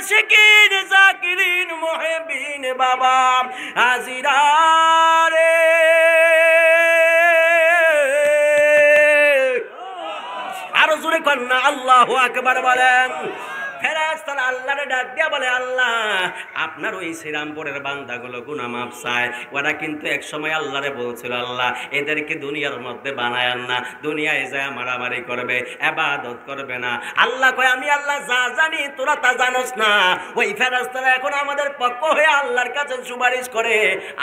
আশিকিন জাকিরিন মুহিবিন বাবা হাজিরা রে আরো জোরে কন্যা আল্লাহু আকবার বলেন। ফেরেশতারা আল্লাহরে ডাক দিয়া বলে, আল্লাহ আপনার ওই শ্রীরামপুরের বান্দাগুলো গুনাহ মাফ চায়। ওরা কিন্তু এক সময় আল্লাহরে বলছিল, আল্লাহ এদেরকে দুনিয়ার মধ্যে বানায়েন না, দুনিয়ায় যায় মারামারি করবে, ইবাদত করবে না। আল্লাহ কয়, আমি আল্লাহ যা জানি তোরা তা জানোস না। ওই ফেরেশতারা এখন আমাদের পক্ষ হয়ে আল্লাহর কাছে সুপারিশ করে।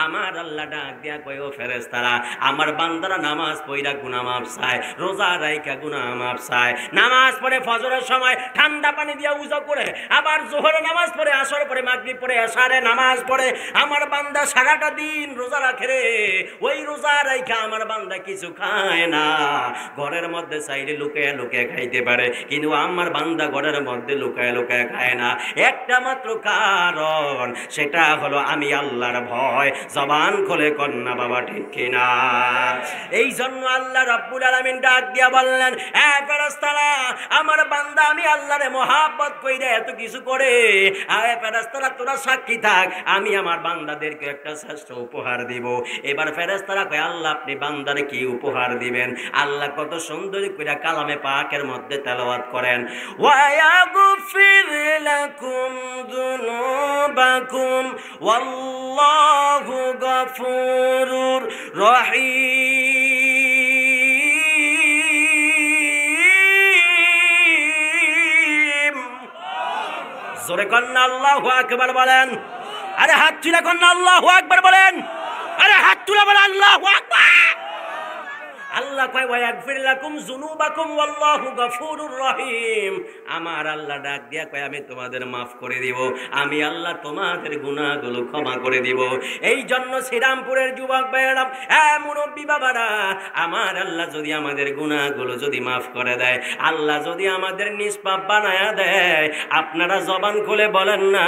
আমার আল্লাহ ডাক দিয়া কয়, ও ফেরেশতারা, আমার বান্দারা নামাজ পড়া গুনাহ মাফ চায়, রোজা রাইখা গুনাহ মাফ চায়, নামাজ পড়ে ফজরের সময় ঠান্ডা পানি দিয়া উযু করে, আবার যোহরে নামাজ পড়ে, আসর পড়ে, মাগরিব পড়ে, এশারে নামাজ পড়ে। আমার বান্দা সারাটা দিন রোজা রাখে রে। ওই রোজা রাইখা আমার বান্দা কিছু খায় না, ঘরের মধ্যে চাইলে লুকায় লুকায় খাইতে পারে, কিন্তু আমার বান্দা ঘরের মধ্যে লুকায় লুকায় খায় না। একটা মাত্র কারণ, সেটা হলো আমি আল্লাহর ভয়। জবান খুলে কন্যা বাবা ঠিক কিনা? এই জন্য আল্লাহ রাব্বুল আলামিন ডাক দিয়া বললেন, এ ফেরেশতারা, আমার বান্দা আমি আল্লাহরে মহব্বত কইরা এত কিছু করে। আরে ফেরেশতারা তোরা সাক্ষী থাক, আমি আমার বান্দাদেরকে একটা শ্রেষ্ঠ উপহার দিব। এবার ফেরেশতারা কয়, আল্লাহ আপনি বান্দারে কি উপহার দিবেন? আল্লাহ কত সুন্দর কইরা কালামে পাকের মধ্যে তেলাওয়াত করেন, ওয়া ইয়াগফির লাকুম যুনুবাকুম ওয়াল্লাহু গফুরুর রহিম। জোরে কন্যা আল্লাহু আকবার বলেন। আরে হাত তুলে কন্যা আল্লাহু আকবার বলেন। আরে হাত তুলে বলেন আল্লাহু আকবার। আল্লাহ কয়, ওয়া ইয়াগফির লাকুম যুনুবাকুম ওয়াল্লাহু গফুরুর রহিম। আমার আল্লাহ ডাক দিয়া কয়, আমি তোমাদের মাফ করে দিব, আমি আল্লাহ তোমাদের গুনাহগুলো ক্ষমা করে দিব। এই জন্য শ্রীরামপুরের যুবক ভাইয়েরা, মুরব্বী বাবারা, আমার আল্লাহ যদি আমাদের গুনাহগুলো যদি মাফ করে দেয়, আল্লাহ যদি আমাদের নিষ্পাপ বানায়া দেয়, আপনারা জবান খুলে বলেন না,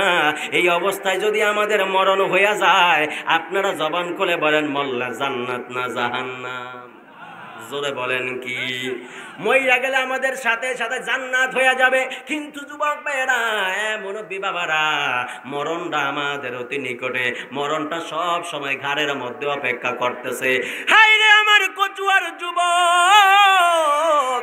এই অবস্থায় যদি আমাদের মরণ হইয়া যায়, আপনারা জবান খুলে বলেন, মোল্লা জান্নাত না জাহান্নাম? জোরে বলেন কি? মইরা গেলে আমাদের সাথে সাথে জান্নাত হয়ে যাবে। কিন্তু যুবক ভাইয়েরা, মুরব্বী বাবারা, মরণটা আমাদের অতি নিকটে, মরণটা সব সময় ঘাড়ের মধ্যে অপেক্ষা করতেছে। হাই রে আমার কচুয়ার যুবক,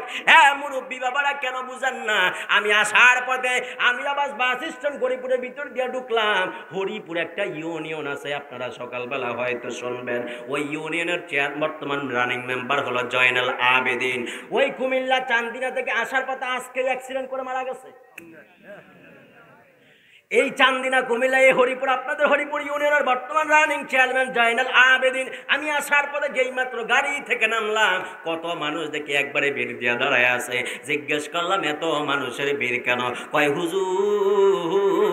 মুরব্বী বাবারা কেন বুঝেন না? আমি আসার পথে আমি আবার বাস স্ট্যান্ড হরিপুরের ভিতর দিয়ে ঢুকলাম। হরিপুর একটা ইউনিয়ন আছে, আপনারা সকালবেলা হয়তো শুনবেন। ওই ইউনিয়নের বর্তমান রানিং মেম্বার হলো জয়নাল আবেদিন। ওই কুমিল্লা চান্দিনা থেকে আসার পথে আজকে অ্যাক্সিডেন্ট করে মারা গেছে। এই চান্দিনা কুমিল্লা এই হরিপুর, আপনাদের হরিপুর ইউনিয়নের বর্তমান রানিং চেয়ারম্যান জয়নাল আবেদিন। আমি আসার পথে যেই মাত্র গাড়ি থেকে নামলাম, কত মানুষ দেখি একবারে ভিড় দিয়া দাঁড়ায় আছে। জিজ্ঞেস করলাম, এত মানুষের ভিড় কেন? কয়, হুজুর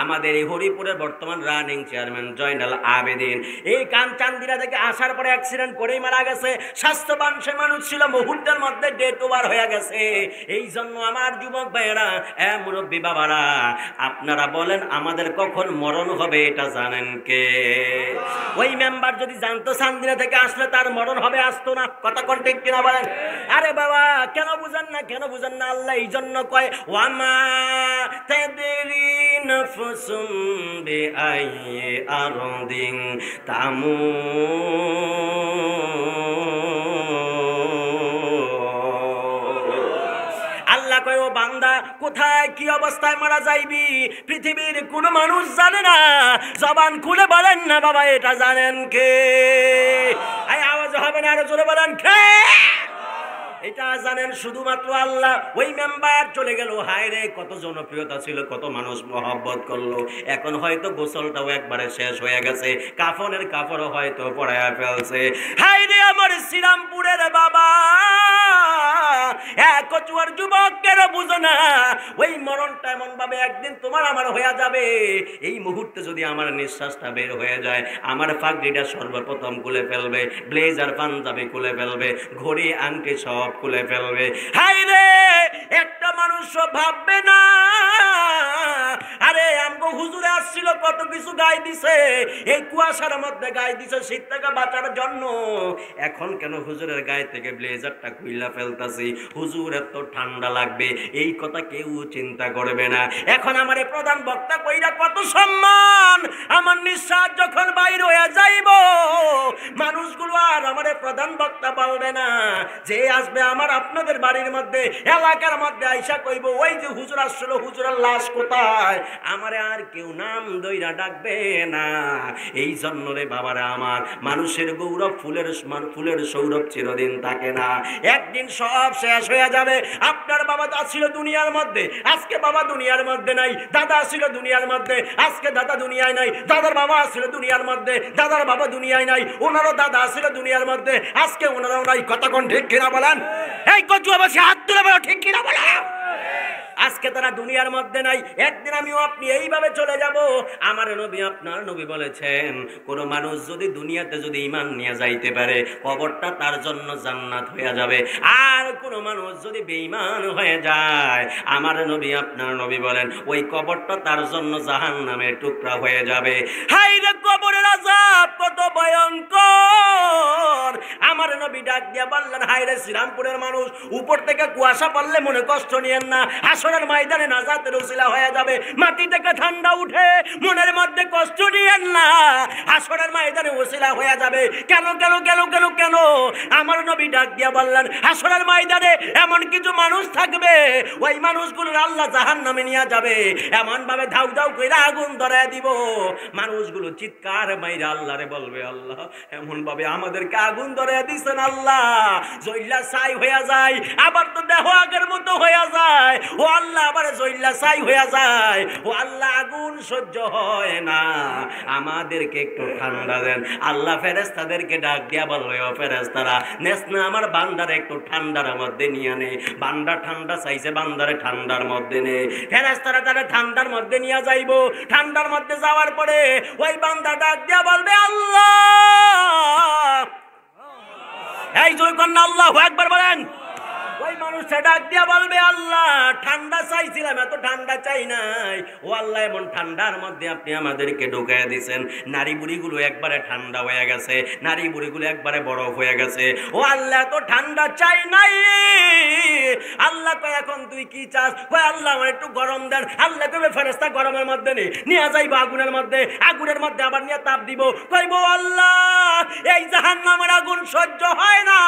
আমাদের এই হরিপুরের বর্তমান রানিং চেয়ারম্যান জয়নাল আবেদিন এই চান্দিনা থেকে আসার পরে অ্যাক্সিডেন্ট করেই মারা গেছে। স্বাস্থ্যবান সে মানুষ ছিল, মুহূর্তের মধ্যে ডেথ ওভার হয়ে গেছে। এই জন্য আমার যুবক ভাইয়েরা, মুরব্বী বাবারা, আপনারা বলেন আমাদের কখন মরণ হবে এটা জানেন কে? ওই মেম্বার যদি জানতো চান্দিনা থেকে আসলে তার মরণ হবে, আসতো না। কথা কোন ঠিক কিনা বলেন? আরে বাবা, কেন বুঝেন না, কেন বুঝেন না? আল্লাহ এই জন্য কয়, ওয়ামা তাদরি নাফসুম বিআইয়ি আরদিন আল্লাহ কয়, ও বান্দা, কোথায় কি অবস্থায় মারা যাইবি পৃথিবীর কোন মানুষ জানে না। জবান খুলে বলেন না বাবা, এটা জানেন কে? আওয়াজ হবে না, আরো জোরে বলেন কে? এটা জানেন শুধুমাত্র আল্লাহ। ওই মেম্বার চলে গেল, হায় রে কত জনপ্রিয়তা ছিল, কত মানুষ মহব্বত করলো। এখন হয়তো গোসলটাও একবারে শেষ হয়ে গেছে, কাফনের কাপড়ও হয়তো পরায়া ফেলছে। হায় রে আমার শ্রীরামপুরের বাবা, কচুয়ার যুবক কেন বুঝো না? ওই মরণটা এমন ভাবে একদিন তোমার আমার হয়ে যাবে। এই মুহূর্তে যদি আমার নিঃশ্বাসটা বের হয়ে যায়, আমার পাগড়িটা সর্বপ্রথম খুলে ফেলবে, ব্লেজার পাঞ্জাবি খুলে ফেলবে, ঘড়ি আংটি সব খুলে ফেলবে। হায় রে, একটা মানুষ ভাববে না, আরে আমগো হুজুরে আসছিল কত কিছু গায়ে দিছে, এই কুয়াশার মধ্যে গায়ে দিছে শীত থেকে বাঁচার জন্য। এখন কেন হুজুরের গায়ে থেকে ব্লেজারটা খুইলা ফেলতাছি, হুজুর এত ঠান্ডা লাগবে, এই কথা কেউ চিন্তা করবে না। এখন আমার প্রধান বক্তা কইরা কত সম্মান, আমার নিঃশ্বাস যখন বাইর হয়ে যাইব মানুষগুলো আর আমার প্রধান বক্তা বলবে না। যে আসবে আমার আপনাদের বাড়ির মধ্যে এলাকার মধ্যে আইসা কইব ওই যে হুজুর আসলো, হুজুরের লাশ কোথায়, আমারে আর কেউ নাম দইরা ডাকবে না। এই জন্য রে বাবারা আমার, মানুষের গৌরব ফুলের সৌরভ চিরদিন থাকে না, একদিন সব শেষ হয়ে যাবে। আপনার বাবা ছিল দুনিয়ার মধ্যে, আজকে বাবা দুনিয়ার মধ্যে নাই। দাদা ছিল দুনিয়ার মধ্যে, আজকে দাদা দুনিয়ায় নাই। দাদার বাবা ছিল দুনিয়ার মধ্যে, দাদার বাবা দুনিয়ায় নাই। ওনারও দাদা ছিল দুনিয়ার মধ্যে, আজকে ওনারাও নাই। কথা কোন ঠিক কিনা বলেন? এই কচুয়াবাসী হাত তুলে বলো ঠিক কিনা বলেন? আজকে তারা দুনিয়ার মধ্যে নাই, একদিন আমিও আপনি এইভাবে চলে যাব। আমার নবী আপনার নবী বলেছেন, কোন মানুষ যদি দুনিয়াতে যদি ঈমান নিয়ে যাইতে পারে কবরটা তার জন্য জান্নাত হয়ে যাবে। আর কোন মানুষ যদি বেঈমান হয়ে যায়, আমার নবী আপনার নবী বলেন ওই কবরটা তার জন্য জাহান্নামের টুকরা হয়ে যাবে। হায় রে কবরের আযাব কত ভয়ঙ্কর! আমার নবী ডাক দিয়া বললেন, হায় রে শ্রীরামপুরের মানুষ, উপর থেকে কুয়াশা পড়লে মনে কষ্ট নিয়েন না, হাসরের ময়দানে নাজাতের উসিলা হয়ে যাবে। মাটি থেকে ঠান্ডা উঠে মনের মধ্যে কষ্ট নিয়েন না, হাসরের ময়দানে উসিলা হয়ে যাবে। কেন কেন কেন কেন কেন? আমার নবী ডাক দিয়া বললেন, হাসরের ময়দানে এমন কিছু মানুষ থাকবে, ওই মানুষগুলোর আল্লাহ জাহান্নামে নিয়ে যাবে, এমন ভাবে ধাউ ধাউ করে আগুন ধরায় দিব। মানুষগুলো চিৎকার মাইরা আল্লাহরে বলবে, আল্লাহ এমন ভাবে আমাদেরকে আগুন ধরায় দিছেন, আল্লাহ জইলা ছাই হয়ে যায়, আবার তো দেহ আগের মতো হয়ে যায়। ও আল্লাহ আবার জইলা ছাই হয়ে যায়। ও আল্লাহ আগুন সহ্য হয় না, আমাদেরকে একটু ঠান্ডা দেন। আল্লাহ ফেরেশতাদেরকে ডাক দিয়া বলবে, ও ফেরেশতারা নেস না আমার বান্দারে একটু ঠান্ডার মধ্যে নিয়ে নে। বান্দা ঠান্ডা চাইছে, বান্দারে ঠান্ডার মধ্যে নে। ফেরেশতারা তারা ঠান্ডার মধ্যে নিয়ে যাইব। ঠান্ডার মধ্যে যাওয়ার পরে ওই বান্দা ডাক দিয়া বলবে, আল্লাহ, এই জয় কন্যা আল্লাহু আকবার বলেন। ওই মানুষটা ডাক দিয়া বলবে, আল্লাহ ঠান্ডা চাইছিলাম, এত ঠান্ডা চাই নাই। ও আল্লাহ এমন ঠান্ডার মধ্যে আপনি আমাদেরকে ঢুকাইয়া দিয়েছেন, নারী বুড়িগুলো একবারে ঠান্ডা হয়ে গেছে, নারী বুড়িগুলো একবারে বরফ হয়ে গেছে। ও আল্লাহ এত ঠান্ডা চাই নাই। আল্লাহ কয় এখন তুই কি চাস? কয় আল্লাহ আমার একটু গরম দেন। আল্লাহ কবে ফেরেশতা গরমের মধ্যে নেই, নিয়ে যাইবো আগুনের মধ্যে, আগুনের মধ্যে আবার নিয়ে তাপ দিব। কইব আল্লাহ এই জাহান্নামের আগুন সহ্য হয় না,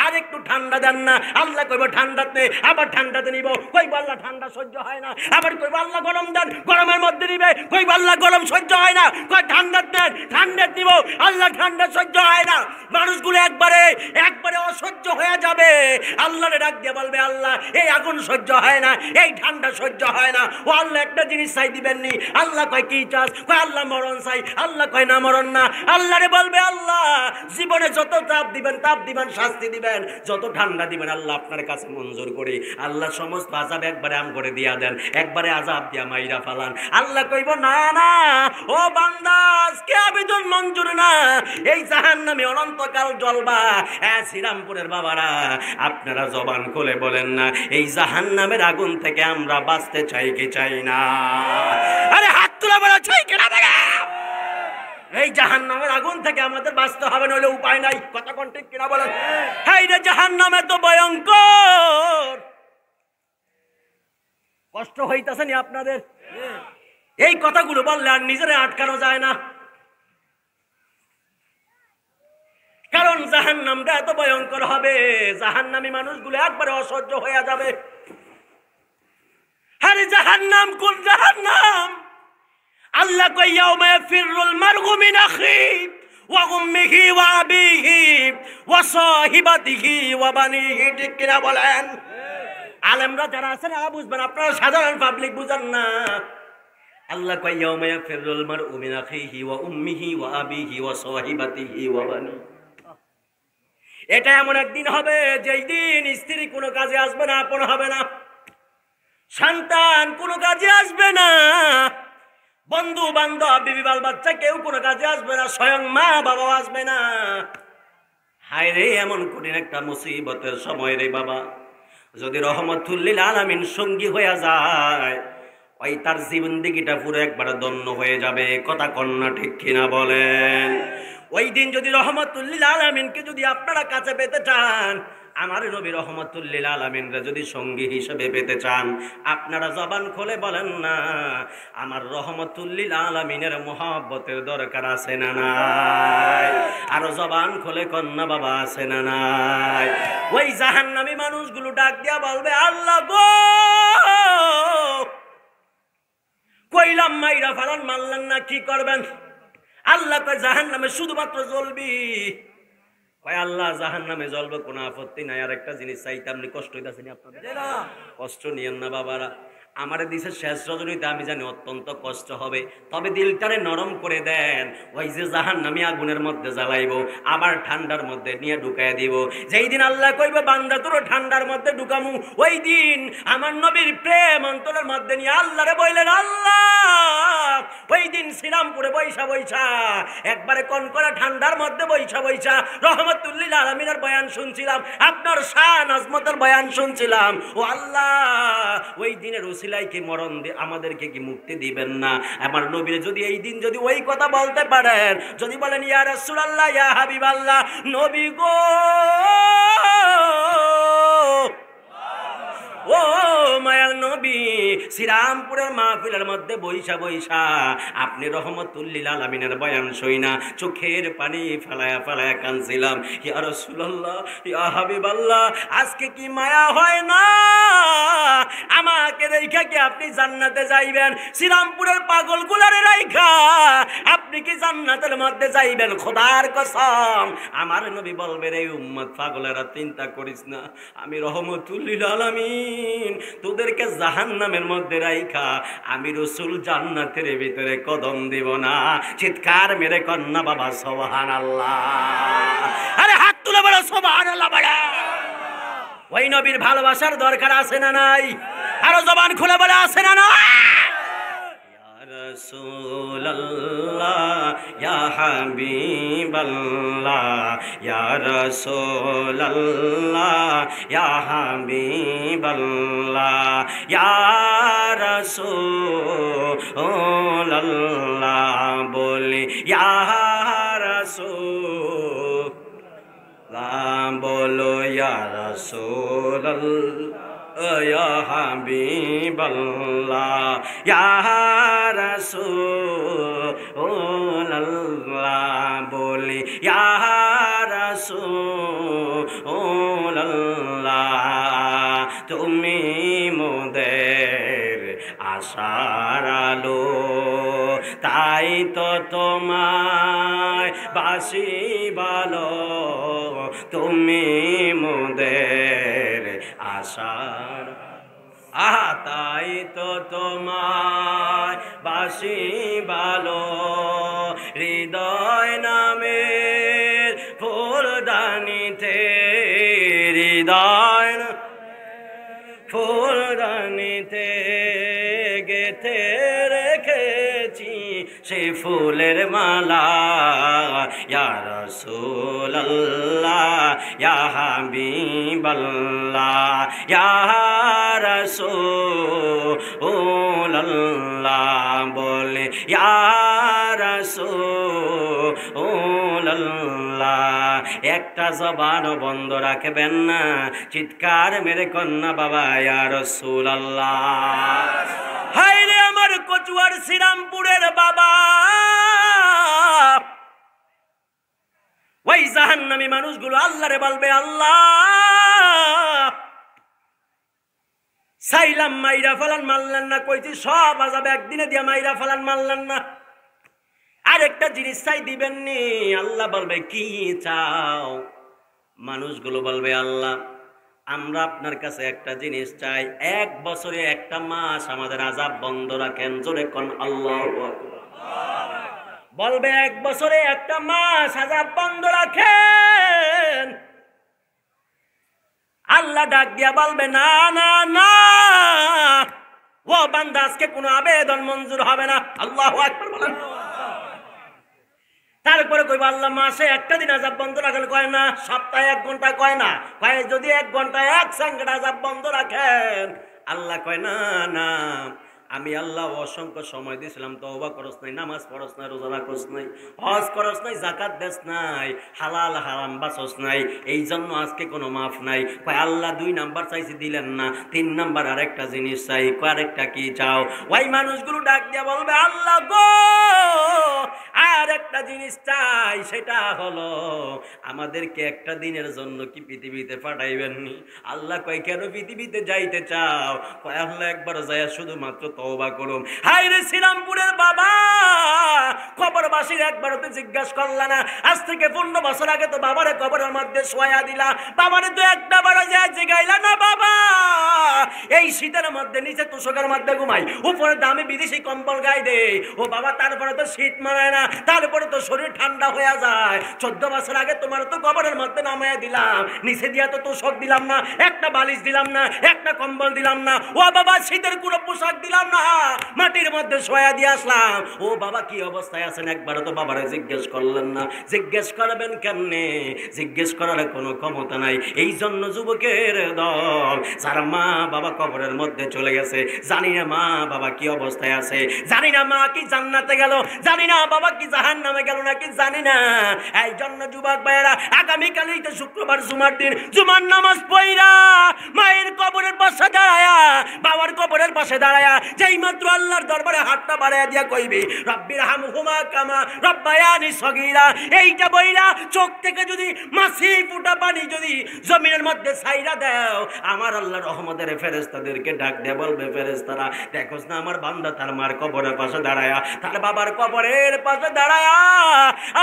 আর একটু ঠান্ডা দেন না। আল্লাহ কইব ঠান্ডাতে, আবার ঠান্ডাতে নিব। কইব আল্লাহ ঠান্ডা সহ্য হয় না, আবার কইব আল্লাহ গরম দেন, গরমের মধ্যে নিবে। কইব আল্লাহ গরম সহ্য হয় না, কই ঠান্ডা দেন, ঠান্ডা দিব। আল্লাহ ঠান্ডা সহ্য হয় না। মানুষগুলো একবারে অসহ্য হয়ে যাবে। আল্লাহরে ডাক দিয়ে বলবে, আল্লাহ এই আগুন সহ্য হয় না, এই ঠান্ডা সহ্য হয় না। ও আল্লাহ একটা জিনিস চাই দিবেন নি। আল্লাহ কয় কি চাস? কয় আল্লাহ মরণ চাই। আল্লাহ কয় না মরণ না। আল্লাহরে বলবে, আল্লাহ জীবনে যত তাপ দিবেন, শাস্তি দিবেন, যত ঠান্ডা দিবেন আল্লাহ আপনার কাছে মঞ্জুর করি। আল্লাহ সমস্ত আযাব একবারে আম করে দিয়া দেন, একবারে আযাব দিয়া মাইরা ফালান। আল্লাহ কইব, না না ও বান্দা, আজকে আবেদন মঞ্জুর না, এই জাহান্নামে অনন্তকাল জ্বলবা। শ্রীরামপুরের বাবারা আপনারা জবান খুলে বলেন না, এই জাহান্নামের আগুন থেকে আমরা বাঁচতে চাই কি চাই না? আরে হাত তুলে বলা চাই কিনা বলা? এই জাহান্নামের আগুন থেকে আমাদের বাঁচতে হবে, নইলে উপায় নাই। কথা কোন ঠিক কিনা বলেন? এই রে জাহান্নাম এত ভয়ঙ্কর, কষ্ট হইতাছে নি আপনাদের? এই কথাগুলো বললে আর নিজেরা আটকানো যায় না, কারণ জাহান্নামটা এত ভয়ঙ্কর হবে, জাহান্নামী মানুষগুলো একবারে অসহ্য হয়ে যাবে। আরে জাহান্নাম কোন জাহান্নাম? আল্লাহ কয় ইয়াউমা ইয়াফিরুল মারউ মিন আখিহি ওয়া উম্মিহি ওয়া আবিহি ওয়া সাহিবাতিহি ওয়া বানিহি। ঠিক কিনা বলেন? আলেমরা যারা আছেন এরা বুঝবেন, আপনারা সাধারণ পাবলিক বুঝেন না। আল্লাহ কয় ইয়াউমা ইয়াফিরুল মারউ মিন আখিহি ওয়া উম্মিহি ওয়া আবিহি ওয়া সাহিবাতিহি ওয়া বানিহি। এটা এমন একদিন হবে যেই দিন স্ত্রী কোনো কাজে আসবে না, আপন হবে না, সন্তান কোনো কাজে আসবে না, বন্ধু বান্ধব বিবি বাল বাচ্চা কেউ কোনো কাজে আসবে না, স্বয়ং মা বাবাও আসবে না। হায় রে, এমন কঠিন একটা মুসিবতের সময় রে বাবা। যদি রহমতুল লিল আলামিন সঙ্গী হয়ে যায়, ওই তার জীবনদিগিটা পুরো একবারে দন্য হয়ে যাবে। কথা কন্যা ঠিক কিনা বলেন? ওই দিন যদি রহমতুল্লিল আলামিনকে যদি আপনারা কাছে পেতে চান, আমার নবী রহমতুল্লিল আলামিনরে যদি সঙ্গী হিসেবে পেতে চান, আপনারা জবান খুলে বলেন না, আমার রহমতুল্লিল আলামিনের মহব্বতের দরকার আছে না নাই? আরো জবান খুলে কন্যা বাবা আছে না নাই? ওই জাহান্নামী মানুষগুলো ডাক দিয়া বলবে, আল্লাহ গো, কইলাম মাইরা ফালান, মারলেন না, কি করবেন? আল্লাহ কয় জাহান্নামে শুধুমাত্র জ্বলবি। কয় আল্লাহ জাহান্নামে জ্বলবে, কোনো আপত্তি নাই, আর একটা জিনিস চাইতে। আপনি কষ্ট হইতাছেন? আপনাদের কষ্ট নিয়েন না বাবারা। আমারে দিছে শেষ রজনীতে, আমি জানি অত্যন্ত কষ্ট হবে, তবে দিলটারে নরম করে দেন। ওই যে জাহান্নামী আগুনের মধ্যে জ্বালাইবো, আবার ঠান্ডার মধ্যে নিয়ে ঢুকাইয়া দিব। যেই দিন আল্লাহ কইবে বান্দা তোর ঠান্ডার মধ্যে ঢুকামু, ওই দিন আমার নবীর প্রেম অন্তরের মধ্যে নিয়ে আল্লাহরে বললেন, আল্লাহ ওই দিন শ্রীরামপুরে বৈশা বৈশা একবারে কনকনা ঠান্ডার মধ্যে বৈশা বৈশা রহমতুল্লিল আলামিনের বয়ান শুনছিলাম, আপনার শান আজমতের বয়ান শুনছিলাম। ও আল্লাহ, ওই দিনের উসিলায় কি মরণ দিয়ে আমাদেরকে কি মুক্তি দিবেন না? আমার নবীর যদি এই দিন যদি ওই কথা বলতে পারেন, যদি বলেন ইয়া রাসূলুল্লাহ, ইয়া হাবিবাল্লাহ, নবী গো, ও মায়ার নবী, শ্রীরামপুরের মাহফিলের মধ্যে বৈশা বৈশা আপনি রহমতুল্লিল আলামিনের বয়ান শুইনা চোখের পানি ফেলায়া ফেলায়া কাঁদছিলাম। ইয়া রাসূলুল্লাহ, ইয়া হাবিবাল্লাহ, আজকে কি মায়া হয় না? আমাকে রেখা কি আপনি জান্নাতে যাইবেন? শ্রীরামপুরের পাগলগুলারে রাইখা আপনি কি জান্নাতের মধ্যে যাইবেন? খোদার কসম, আমার নবী বলবে, রে উম্মত পাগলেরা, চিন্তা করিস না, আমি রহমতুল্লিল আলামিন তোদেরকে জাহান্নামের মধ্যে রাইখা আমি রাসূল জান্নাতের ভিতরে কদম দিব না। চিৎকার মেরে কন্যা বাবা সুবহানাল্লাহ। আরে হাত তুলে বলো সুবহানাল্লাহ বলো। ওই নবীর ভালোবাসার দরকার আছে না নাই? আরো জবান খুলে বলে আছে না নাই? রাসূলুল্লাহ, ইয়া হাবিবাল্লাহ, ইয়া রাসূলুল্লাহ, ইয়া হাবিবাল্লাহ, ইয়া রাসূলুল্লাহ, বলি ইয়া রাসূলুল্লাহ, বলো ইয়া রাসূলুল্লাহ, ইয়া হাবিবাল্লাহ, ইয়া রাসূলুল্লাহ, বলি ইয়া রাসূলুল্লাহ, তুমি মোদের আশার আলো, তাই তো তোমায় বাসি ভালো, তুমি মোদের আশার, তাই তো তোমায় বাসি ভালো, হৃদয় নামের ফুলদানিতে, হৃদয় ফুলদানিতে গেথে রেখেছি সে ফুলের মালা, ইয়া রাসূলুল্লাহ, ইয়া হাবিবাল্লাহ, ইয়া রাসূলুল্লাহ, বলে ইয়া রাসূলুল্লাহ। একটা জবান বন্ধ রাখবেন না, চিৎকার মেরে কন্যা বাবা ইয়া রাসূলুল্লাহ। হায় রে আমার কচুয়ার শ্রীরামপুরের বাবা, ওই জাহান্নামী মানুষগুলো আল্লাহরে বলবে, আল্লাহ চাইলাম মাইরা ফালান, মারলেন না, কইছি সব আযাব একদিনে দিয়া মাইরা ফালান, মারলেন না, আরেকটা জিনিস চাই দিবেননি। আল্লাহ বলবে কি চাও? মানুষগুলো বলবে, আল্লাহ আমরা আপনার কাছে একটা জিনিস চাই, 1 বছরে 1টা মাস আমাদের আযাব বন্ধ রাখেন। জোরে কোন আল্লাহু আকবার। বলবে 1 বছরে 1টা মাস আযাব বন্ধ রাখেন। আল্লাহ ডাক দিয়া বলবে, না না না, ও বান্দা আজকে কোনো আবেদন মঞ্জুর হবে না। আল্লাহু আকবার বলেন। তারপরে কইব, আল্লাহ মাসে 1টা দিন আযাব বন্ধ রাখেন, কয় না। সপ্তাহে 1 ঘন্টা, কয় না। কয় যদি 1 ঘন্টায় 1 সেকেন্ড আযাব বন্ধ রাখেন, আল্লাহ কয় না না, আমি আল্লাহ অসংখ্য সময় দিয়েছিলাম, তওবা করস নাই, নামাজ পড়স নাই, রোজা রাখস নাই, হজ করস নাই, জাকাত দেস নাই, হালাল হারাম বাঁচস নাই, এই জন্য আজকে কোনো মাফ নাই। কয় আল্লাহ 2 নাম্বার চাইছি দিলেন না, 3 নাম্বার আরেকটা জিনিস চাই। কয় আরেকটা কি চাও? ওই মানুষগুলো ডাক দিয়া বলবে আল্লাহ গো আর একটা জিনিস চাই, সেটা হলো আমাদেরকে একটা দিনের জন্য কি পৃথিবীতে পাঠাইবেননি? আল্লাহ কয় কেন পৃথিবীতে যাইতে চাও? কয় আল্লাহ একবার যায় শুধুমাত্র তওবা করুন। হায় রে শ্রীরামপুরের বাবা, কবরবাসীর একবারও তো জিজ্ঞাসা করলা না? আজ থেকে 15 বছর আগে তো বাবারে কবরের মধ্যে শোয়া দিলা, বাবারে তো একটা বারো যায় জিগাইলা না বাবা এই শীতের মধ্যে নিচে তোষকের মধ্যে ঘুমাই, উপরে দামি বিদেশি কম্বল গায়ে দে। ও বাবা তারপরে তো শীত মানায় না, তারপরে তো শরীর ঠান্ডা হয়ে যায়। 14 বছর আগে তোমার তো কবরের মধ্যে নামাইয়া দিলাম, নিচে দিয়া তো তোষক দিলাম না, একটা বালিশ দিলাম না, একটা কম্বল দিলাম না, ও বাবা শীতের কোনো পোশাক দিলাম না, মাটির মধ্যে শোয়া দিয়ে আসলাম। ও বাবা কি অবস্থায় আছেন একবারও তো বাবারে জিজ্ঞেস করলেন না? জিজ্ঞেস করবেন কেমনে? জিজ্ঞেস করার কোনো ক্ষমতা নাই। এই জন্য যুবকের দল যারা মা বাবা কবরের মধ্যে চলে গেছে, জানি না মা বাবা কি অবস্থায় আছে, জানি না মা কি জান্নাতে গেল, জানি না বাবা কি জাহান্নামে গেল নাকি জানি না। এই জন্য যুবক ভাইয়েরা আগামীকালই তো শুক্রবার জুমার দিন, জুমার নামাজ পড়া মায়ের কবরের পাশে দাঁড়ায়া, বাবার কবরের পাশে দাঁড়ায়া যেই মাত্র আল্লাহর দরবারে হাতটা বাড়াইয়া দিয়া কইবি রব্বির হামহুমা কামা রব্বায়ানি সগীরা, এইটা বইলা চোখ থেকে যদি মাছি ফুটা পানি যদি জমিনের মধ্যে ছাইরা দাও, আমার আল্লাহ রহমতের ফেরেশতাদেরকে ডাক দিয়ে বলবে ফেরেশতারা দেখোস না আমার বান্দা তার মার কবরের পাশে দাঁড়ায়া, তার বাবার কবরের পাশে দাঁড়ায়া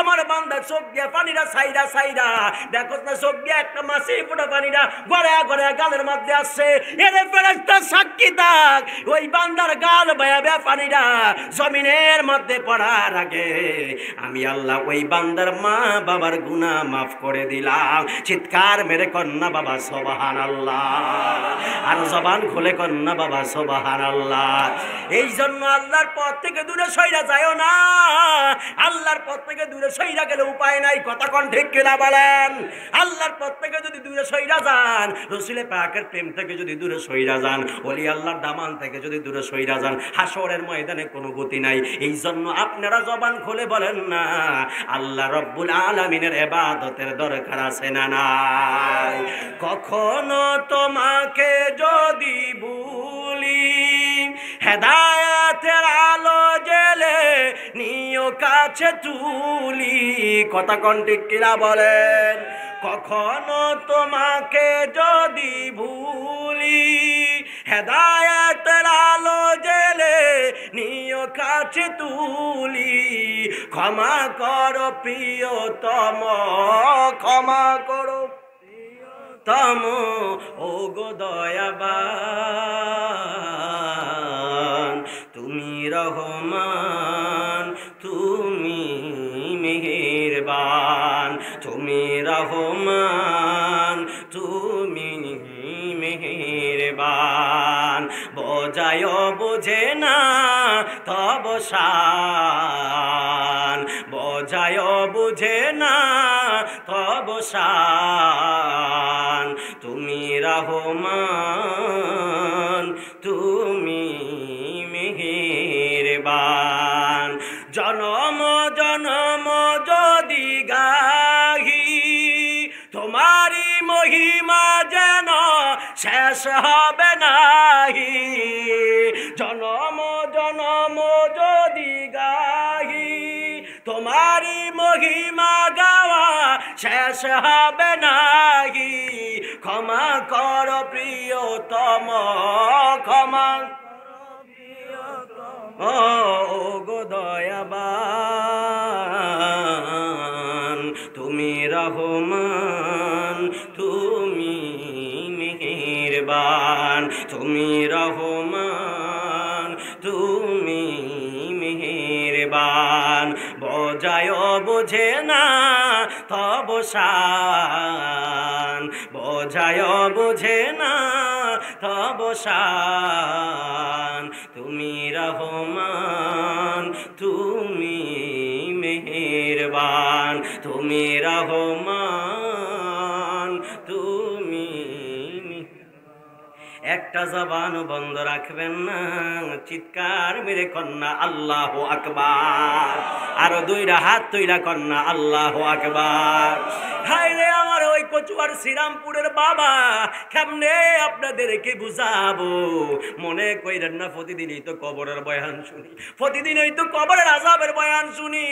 আমার বান্দা চোখ দিয়ে পানিটা ছাইরা ছাইরা দেখোস না চোখ দিয়ে একটা মাছি ফুটা পানিটা গড়া গড়া গালের মধ্যে আসছে। এরে ফেরেশতা সাক্ষী থাক, ওই বান্দার গাল বয়া বয়া পানিটা জমিনের মধ্যে পড়ার আগে আমি আল্লাহ ওই বান্দার মা বাবার গুনাহ মাফ করে দিলাম। চিৎকার মেরে কন্যা বাবা সুবহানাল্লাহ, আর জবান খুলে কন্যা বাবা সুবহানাল্লাহ। এই জন্য আল্লাহর পথ থেকে দূরে সইরা যায়ও না, আল্লাহর পথ থেকে দূরে সইরা গেলে উপায় নাই। কথা কোন ঠিক কিনা বলেন? আল্লাহর পথ থেকে যদি দূরে সইরা যান, রাসূলের পাকের প্রেম থেকে যদি দূরে সইরা যান, ওলি আল্লাহর দামান থেকে যদি দূরে সইরা যান, হাসরের ময়দানে কোনো গতি নাই। এই জন্য আপনারা জবান খুলে বলেন না আল্লাহ রব্বুল আলামিনের ইবাদতের দরকার আছে না নাই? কখনো তোমাকে যদি ভুলি হেদায়েতের আলো জেলে নিও কাছে তুলি। কথা কোন ঠিক কিনা বলেন? কখনো তোমাকে যদি ভুলি হেদায়েতের আলো জেলে নিও কাছে তুলি। ক্ষমা করো প্রিয়তম, ক্ষমা করো প্রিয়তম, ও গো দয়াবান তুমি রহমান, তুমি মেহেরবান, তুমি রহমান, তুমি মেহেরবান। বোঝায় বোঝে না তব শান, বোঝায় বুঝে না তব শান, তুমি রহমান, তুমি মেহেরবান। জনম জনম যদি গাহি তোমারি মহিমা যেন শেষ হবে নাহি। জনম জনম যদি গাহি তোমারি মহিমা গাওয়া শেষ হবে নাহি। ক্ষমা কর প্রিয়তম, ক্ষমা ও গো দয়াবান তুমি রহমান, তুমি মেহেরবান, তুমি রহমান, তুমি মেহেরবান। বোঝায় বোঝে না তব শান, বোঝায় বোঝে না তব শান, তুমি রহমান, তুমি মেহেরবান, তুমি রহমান, তুমি। একটা একটা জবান বন্ধ রাখবেন না, চিৎকার মেরে কন্যা আল্লাহু আকবার, আর দুইটা হাত তুইলা কন্যা আল্লাহু আকবার। হায় রে আমার ওই কচুয়ার শ্রীরামপুরের বাবা, কেমনে আপনাদেরকে বুঝাবো? মনে কইরেন না প্রতিদিনই তো কবরের বয়ান শুনি, প্রতিদিনই তো কবরের আযাবের বয়ান শুনি।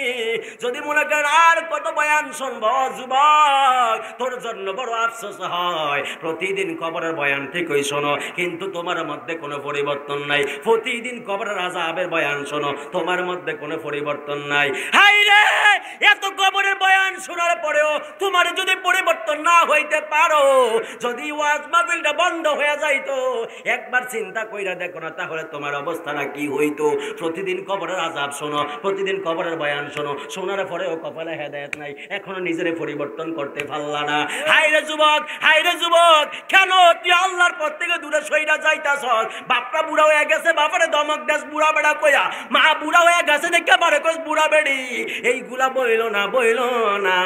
যদি মনে করেন আর কত বয়ান শুনবো যুবক, তোর জন্য বড় আফসোস হয়। প্রতিদিন কবরের বয়ান ঠিকই শোনো, কিন্তু তোমার মধ্যে কোনো পরিবর্তন নাই। প্রতিদিন কবরের আযাবের বয়ান শোনো, তোমার মধ্যে কোনো পরিবর্তন নাই। হায় রে, এত কবরের বয়ান শোনার পরেও তোমার যদি পরিবর্তন না হইতে পারো, যদি ওয়াজ মাহফিলটা বন্ধ হয়ে যাইতো, একবার চিন্তা কইরা দেখো না, তাহলে তোমার অবস্থাটা কি হইতো। প্রতিদিন কবরের আযাব শোনো, প্রতিদিন কবরের বয়ান শোনো, শোনার পরেও কপালে হেদায়েত নাই, এখনো নিজের পরিবর্তন করতে পারলা না। হায় রে যুবক, হায় রে যুবক, কেন তুই আল্লাহর পথ থেকে দূরে সইরা যাইতাছস? বাপটা বুড়া হয়ে গেছে, বাপারে দমক দেশ বুড়া বেড়া কইয়া, মা বুড়া হয়ে গেছে দেখে বারে কস বুড়া বেড়ি। এইগুলা বইল না, বইল না,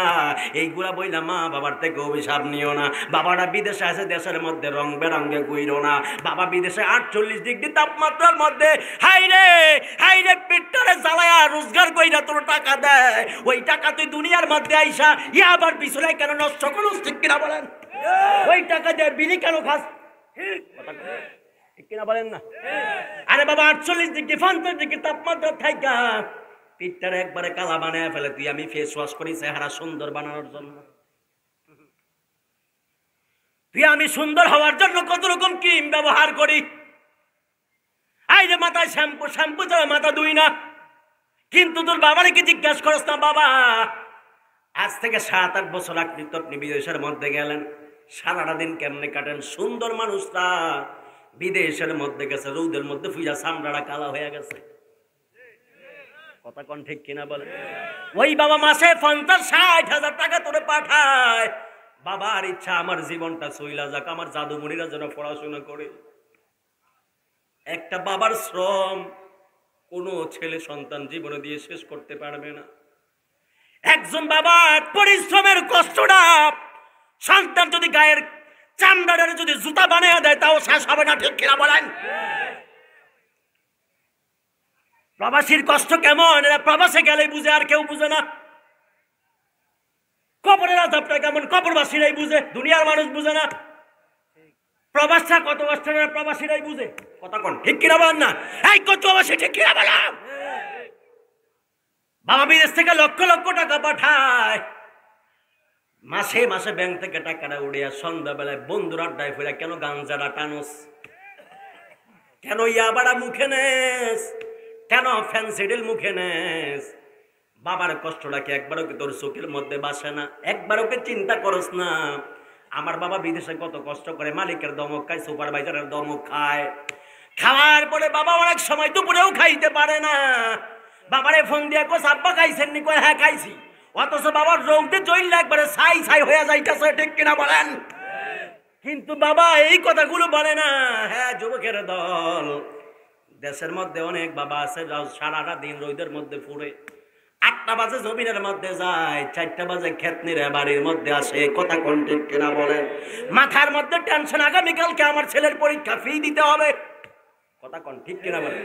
এইগুলা বইলা মা বাবার থেকে অভিশাপ নিও না। বাবারা বিদেশে আছে, দেশের মধ্যে রং বেরঙ্গে ঘুইরো না। বাবা বিদেশে 48 ডিগ্রি তাপমাত্রার মধ্যে হাই রে পিঠটারে জ্বালায়া রোজগার কইরা তোর টাকা দেয়, ওই টাকা তুই দুনিয়ার মধ্যে আইসা ইয়া আবার পিছনে কেন নষ্ট করস? ঠিক কিনা বলেন? ওই টাকা দিয়ে বিড়ি কেন খাস? ঠিক কিনা বলেন না? আরে বাবা 48 ডিগ্রি 50 ডিগ্রি তাপমাত্রা থাইকা পিঠটারে একবারে কালা বানায় ফেলে তুই আমি ফেস ওয়াশ করি চেহারা সুন্দর বানানোর জন্য। তুই আমি সুন্দর হওয়ার জন্য কত রকম ক্রিম ব্যবহার করি। এই যে মাথায় শ্যাম্পু ছাড়া মাথা ধুই না, কিন্তু তোর বাবারে কি জিজ্ঞাসা করস না? বাবা আজ থেকে 7-8 বছর আপনি বিদেশের মধ্যে গেলেন, সারাটা দিন কেমনে কাটেন? সুন্দর মানুষরা বিদেশের মধ্যে গেছে, রৌদের মধ্যে ফুইয়া চামড়াটা কালা হয়ে গেছে। কথা কোন ঠিক কিনা বলে? ওই বাবা মাসে 50-60 হাজার টাকা তোরে পাঠায়। বাবার ইচ্ছা আমার জীবনটা চইলা যাক, আমার জাদুমণিরা যেন পড়াশোনা করে। একটা বাবার শ্রম কোনো ছেলে সন্তান জীবনে দিয়ে শেষ করতে পারবে না। একজন বাবার পরিশ্রমের কষ্টটা সন্তান যদি গায়ের চামড়াটারে যদি জুতা বানিয়ে দেয়, তাও শেষ হবে না। ঠিক কিনা বলেন? প্রবাসীর কষ্ট কেমন, এরা প্রবাসে গেলেই বুঝে, আর কেউ বুঝে না। কবরের আযাবটা কেমন কবরবাসীরাই বুঝে, দুনিয়ার মানুষ বুঝে না। প্রবাসটা কত কষ্ট প্রবাসীরাই বুঝে। কথা কোন ঠিক কিনা বলেন না? এই কত প্রবাসী ঠিক কিনা বলেন? বাবা বিদেশ থেকে লক্ষ লক্ষ টাকা পাঠায়, মাসে মাসে ব্যাংক থেকে টাকাটা উড়িয়া সন্ধ্যাবেলায় বন্ধুর আড্ডায় ফিরে, কেন গাঞ্জাটা টানোস, কেন ইয়াবাড়া মুখে নেস, কেন ফ্যান্সিডিল মুখে নেস? বাবার কষ্টটা কি একবারও কি তোর চোখের মধ্যে বাসে না? একবারও কি চিন্তা করস না? আমার বাবা বিদেশে কত কষ্ট করে, মালিকের দমক খায়, সুপারভাইজারের দমক খায়, খাওয়ার পরে বাবা অনেক সময় দুপুরেও খাইতে পারে না। বাবারে ফোন দিয়ে কোস আব্বা খাইছেন নি? কয় হ্যাঁ খাইছি। অথচ বাবার রোগতে জইল একবারে ছাই হয়ে যাইতেছে। ঠিক কিনা বলেন? কিন্তু বাবা এই কথাগুলো বলে না। হ্যাঁ যুবকের দল, দেশের মধ্যে অনেক বাবা আছে সারাটা দিন রোদের মধ্যে ফুরে, 8টা বাজে জমিনের মধ্যে যায়, 4টা বাজে খেতনিরে বাড়ির মধ্যে আসে। কথা কোন ঠিক কিনা বলেন? মাথার মধ্যে টেনশন, আগামীকালকে আমার ছেলের পরীক্ষা ফি দিতে হবে। কথা কোন ঠিক কিনা বলেন?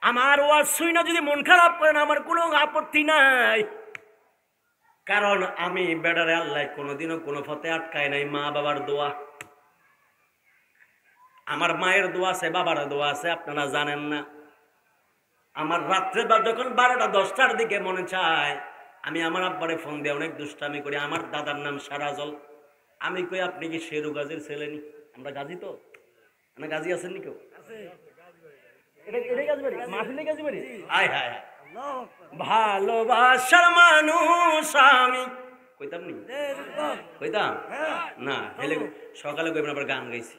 আমার ওয়াজ শুই না যদি মন খারাপ করেন, আমার কোনো আপত্তি নাই, কারণ আমি বেড়ারে আল্লাহ কোনোদিনও কোনো পথে আটকায় নাই। মা বাবার দোয়া, আমার মায়ের দোয়া আছে, বাবার দোয়া আছে, আপনারা জানেন না। আমার রাত্রে যখন 12টা 10টার দিকে মনে চায়, আমি আমার আব্বারে ফোন দিয়ে অনেক দুষ্টামি করি। আমার দাদার নাম সারাজল। আমি কই আপনি কি শেরু গাজীর ছেলে নি? আমরা গাজী তো, না গাজী আছেন নি কেউ? ভালোবাসার মানুষ আমি কইতাম নি, কইতাম না। সকালে কইবেন আবার গান গাইছি,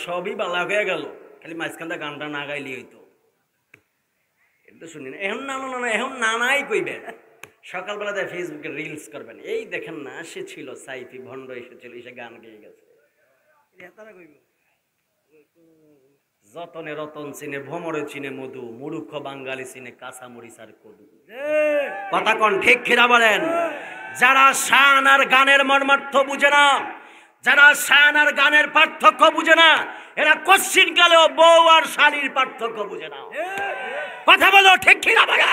সবই বালা হয়ে গেল, খালি মাঝখানটা গানটা না গাইলি হইতো। এটা শুনি না এখন, না না না এখন নানাই কইবেন। সকালবেলা দেয় ফেসবুকে রিলস করবেন, এই দেখেন না সে ছিল সাইফি ভণ্ড, এসেছিল, এসে গান গেয়ে গেছে। যতনে রতন চিনে, ভ্রমরে চিনে মধু, মুরুক্ষ বাঙালি চিনে কাঁচা মরিচ আর কদু। কথা কোন ঠিক কিনা বলেন? যারা শান আর গানের মর্মার্থ বুঝে না, যারা শান আর গানের পার্থক্য বুঝে না, এরা কোশ্চিন কালেও বউ আর শালীর পার্থক্য বুঝে না। কথা বলো ঠিক কিনা বলো।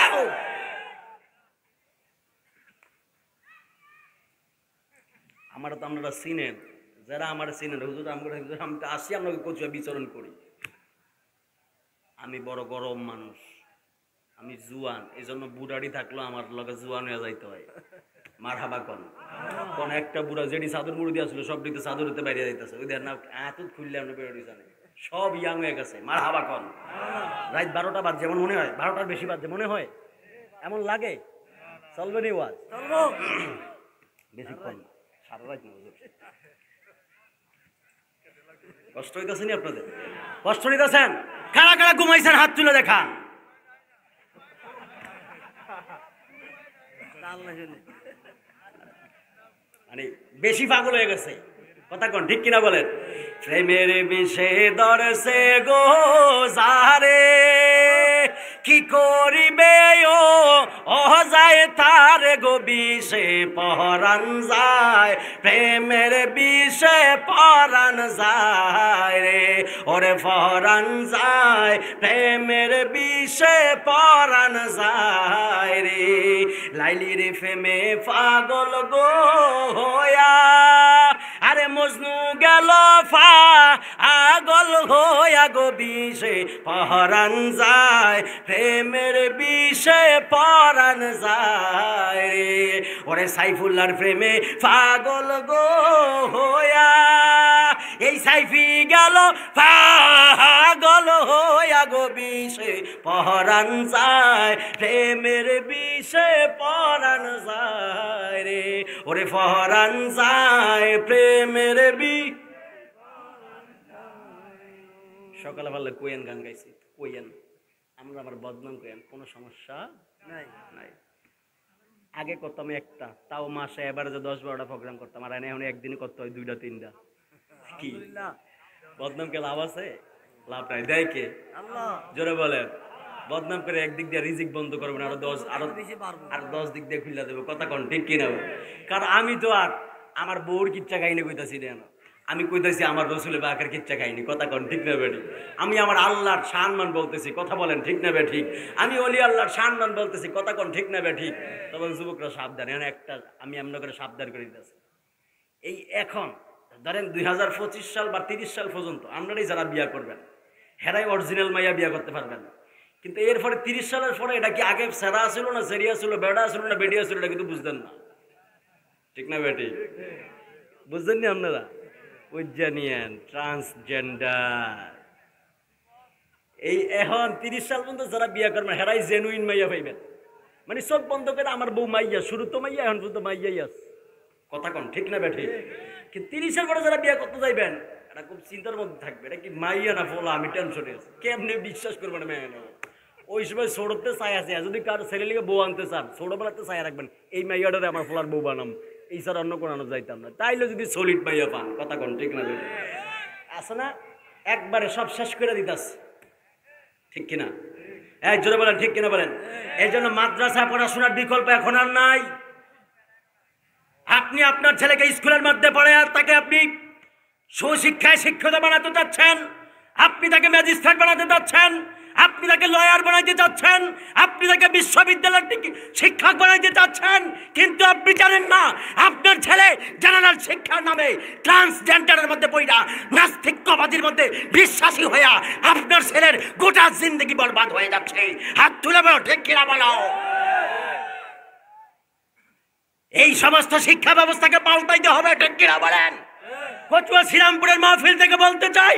আমার তো আপনারা চিনেন, যারা আমার চিনেন, হুজুর আমরা আমি তো আসি আপনাকে কচুয়া বিচরণ করি। আমি বড় গরম মানুষ, আমি জুয়ান, এই জন্য বুড়াড়ি থাকলেও আমার লগে জুয়ান হয়ে যাইতে হয়। মারহাবা কোন কোন একটা বুড়া যেটি চাদর মুড়ি দিয়ে আসলো সব দিকে চাদর হতে বাইরে যাইতেছে, ওই দেখ না এত খুললে আপনি বেরোটি জানে সব ইয়াং হয়ে গেছে। মারহাবা কোন রাত 12টা বাজে যেমন মনে হয়, 12টার বেশি বাজে মনে হয়, এমন লাগে? চলবে নি ওয়াজ? বেশিক্ষণ সারা রাত না। কষ্ট হইতেছে নি আপনাদের? কষ্ট হইতেছেন? কারা কারা ঘুমাইছেন হাত তুলে দেখান। মানে বেশি পাগল হয়ে গেছে। কথা কোন ঠিক কিনা বলেন? প্রেমের বিষে দরসে গো যারে কি করিবে ও যায় তার গো বিষে পরাণ যায়, প্রেমের বিষে পরাণ যায় রে ওরে পরাণ যায়, প্রেমের বিষে পরাণ যায় রে। লাইলির প্রেমে পাগল গো হইয়া আরে মজনু গেল পাগল হইয়া গো বিষে পরাণ যায়, প্রেমের বিষে পরাণ যায় রে ওরে সাইফুল্লাহর প্রেমে পাগল গো হইয়া, এই সাইফি গেল পাগল হইয়া গো বিষে পরাণ যায়, প্রেমের বিষে পরাণ যায় রে ওরে পরাণ যায় প্রেমের সকালে ভালো কোয়েন গান গাইছি, কোয়েন আমরা আবার বদনাম করেন, কোনো সমস্যা নাই নাই। আগে করতাম একটা, তাও মাসে এবারে যে 10-12টা প্রোগ্রাম করতাম, আর এখন একদিনে করতে হয় 2-3টা। কি বদনাম কে লাভ আছে? লাভ নাই। দেয় কে? জোরে বলেন। বদনাম করে একদিক দিয়ে রিজিক বন্ধ করবো না, আরো 10 দিক দিয়ে খুলে দেবো। কথা কোন ঠিক কিনা? কারণ আমি তো আর আমার বউর কিচ্ছা কাহিনী কইতাছি না, আমি কইতাছি আমার রসুলের বাকের কিচ্ছা কাহিনী। কথা কোন ঠিক না বেঠিক? আমি আমার আল্লাহর সম্মান বলতেছি। কথা বলেন ঠিক না বেঠিক? আমি ওলি আল্লাহর সম্মান বলতেছি। কথা কোন ঠিক না বেঠিক? তবে যুবকরা সাবধান, এখন একটা আমি এমন করে সাবধান করে দিতেছি। এই এখন ধরেন 2025 সাল বা 30 সাল পর্যন্ত আপনারাই যারা বিয়া করবেন, হেরাই অরিজিনাল মাইয়া বিয়া করতে পারবেন। কিন্তু এরপরে 30 সালের পরে এটা কি আগে সেরা ছিল না সেরিয়া ছিল, বেড়া ছিল না বেডিয়া ছিল, এটা কিন্তু বুঝতেন না। ঠিক না বেটি? বুঝতেন নি আপনারা? উজ্জানিয়ান ট্রান্সজেন্ডার এই এখন 30 সাল পর্যন্ত যারা বিয়া করবেন হেরাই জেনুইন মাইয়া পাইবেন। মানে চোখ বন্ধ করে আমার বউ মাইয়া, শুরু তো মাইয়া, এখন পর্যন্ত মাইয়াই আছে। কথা কোন ঠিক না বেঠি? কিন্তু 30-এর পরে যারা বিয়া করতে যাইবেন এটা খুব চিন্তার মধ্যে থাকবে, এটা কি মাইয়া না ফোলা, আমি টেনশনে আছি। কেমনি বিশ্বাস করবেন মেয়ে নেব? ওই সময় ছোটতে চাই আছে, যদি কারো ছেলে লিগে বউ আনতে চান ছোটবেলাতে চাই রাখবেন এই মাইয়াটারে আমার ফোলার বউ বানাম, এই ছাড়া অন্য কোনো যাইতাম না। তাইলে যদি সলিড মাইয়া পান, কথা কোন ঠিক না বেঠি? আছে না একবারে সব শেষ করে দিতাস, ঠিক কিনা? এক জোরে বলেন ঠিক কিনা বলেন? এই জন্য মাদ্রাসা পড়াশোনার বিকল্প এখন আর নাই। আপনি আপনার ছেলেকে স্কুলের মধ্যে পড়ে আর তাকে আপনি সুশিক্ষায় শিক্ষিত বানাতে চাচ্ছেন, আপনি তাকে ম্যাজিস্ট্রেট বানাতে চাচ্ছেন, আপনি তাকে লয়ার বানাইতে চাচ্ছেন, আপনি তাকে বিশ্ববিদ্যালয়ের শিক্ষক বানাইতে চাচ্ছেন, কিন্তু আপনি জানেন না আপনার ছেলে জেনারেল শিক্ষার নামে ট্রান্সজেন্ডারের মধ্যে পড়া নাস্তিকবাদীর মধ্যে বিশ্বাসী হইয়া আপনার ছেলের গোটা জিন্দগি বরবাদ হয়ে যাচ্ছে। হাত তুলে বলো ঠিক কিনা বলো? এই সমস্ত শিক্ষা ব্যবস্থাকে পাল্টাইতে হবে, ঠিক কিনা বলেন? কচুয়া শ্রীরামপুরের মাহফিল থেকে বলতে চাই,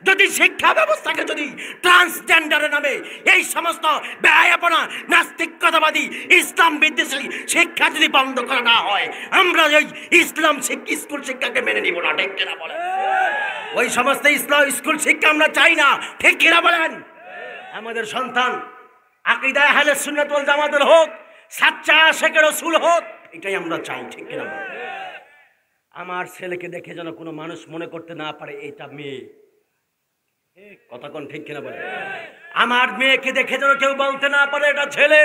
যদি শিক্ষা ব্যবস্থাকে যদি ট্রান্সজেন্ডারের নামে এই সমস্ত ব্যয়াপনা নাস্তিকতাবাদী ইসলাম বিদ্বেষী শিক্ষা যদি বন্ধ করা না হয়, আমরা ওই ইসলাম স্কুল শিক্ষাকে মেনে নিব না, ঠিক কিনা বলেন? ওই সমস্ত ইসলাম স্কুল শিক্ষা আমরা চাই না, ঠিক কিনা বলেন? আমাদের সন্তান আকীদায়ে আহলে সুন্নাত ওয়াল জামাতের হোক, সাচ্চা আশিকে রাসূল হোক, এটাই আমরা চাই, ঠিক কিনা বলেন? আমার ছেলেকে দেখে যেন কোনো মানুষ মনে করতে না পারে এটা মেয়ে। কথা কোন ঠিক কিনা বলেন? আমার মেয়েকে দেখে যেন কেউ বলতে না পারে এটা ছেলে।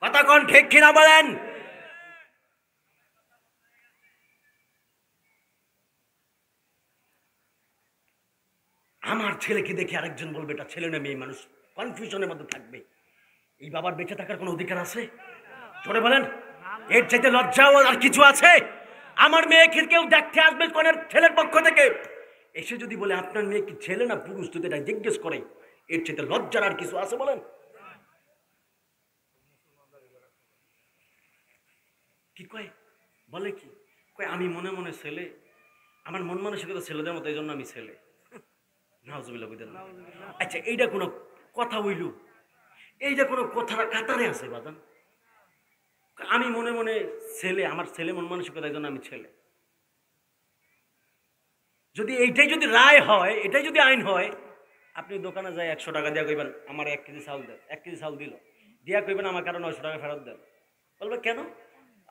কথা কোন ঠিক কিনা বলেন? আমার ছেলেকে দেখে আরেকজন বলবে এটা ছেলে না মেয়ে, মানুষ কনফিউশনের মধ্যে থাকবে। এই বাবার বেঁচে থাকার কোনো অধিকার আছে? জোরে বলেন, এর চাইতে লজ্জাও আর কিছু আছে? আমার মেয়েকে কেউ দেখতে আসবে কোনের ছেলের পক্ষ থেকে, এসে যদি বলে আপনার মেয়ে কি ছেলে না পুরুষ, যদি এটা জিজ্ঞেস করে, এর চাইতে লজ্জার আর কিছু আছে বলেন? কি কয়, বলে কি কয়, আমি মনে মনে ছেলে, আমার মন মানসিকতা ছেলেদের মতো, এই জন্য আমি ছেলে। নাউজুবিল্লাহ। আচ্ছা, এইটা কোনো কথা হইল? এইটা কোনো কথাটা কাতারে আছে বাদান? আমি মনে মনে ছেলে, আমার ছেলে মন মানসিকতা, এই জন্য আমি ছেলে। যদি এইটাই যদি রায় হয়, এটাই যদি আইন হয়, আপনি দোকানে যাই 100 টাকা দিয়া কইবেন আমার 1 কেজি চাউল দেন, 1 কেজি চাউল দিল, দিয়া কইবেন আমার কারণ 900 টাকা ফেরত দেন। বলবে কেন?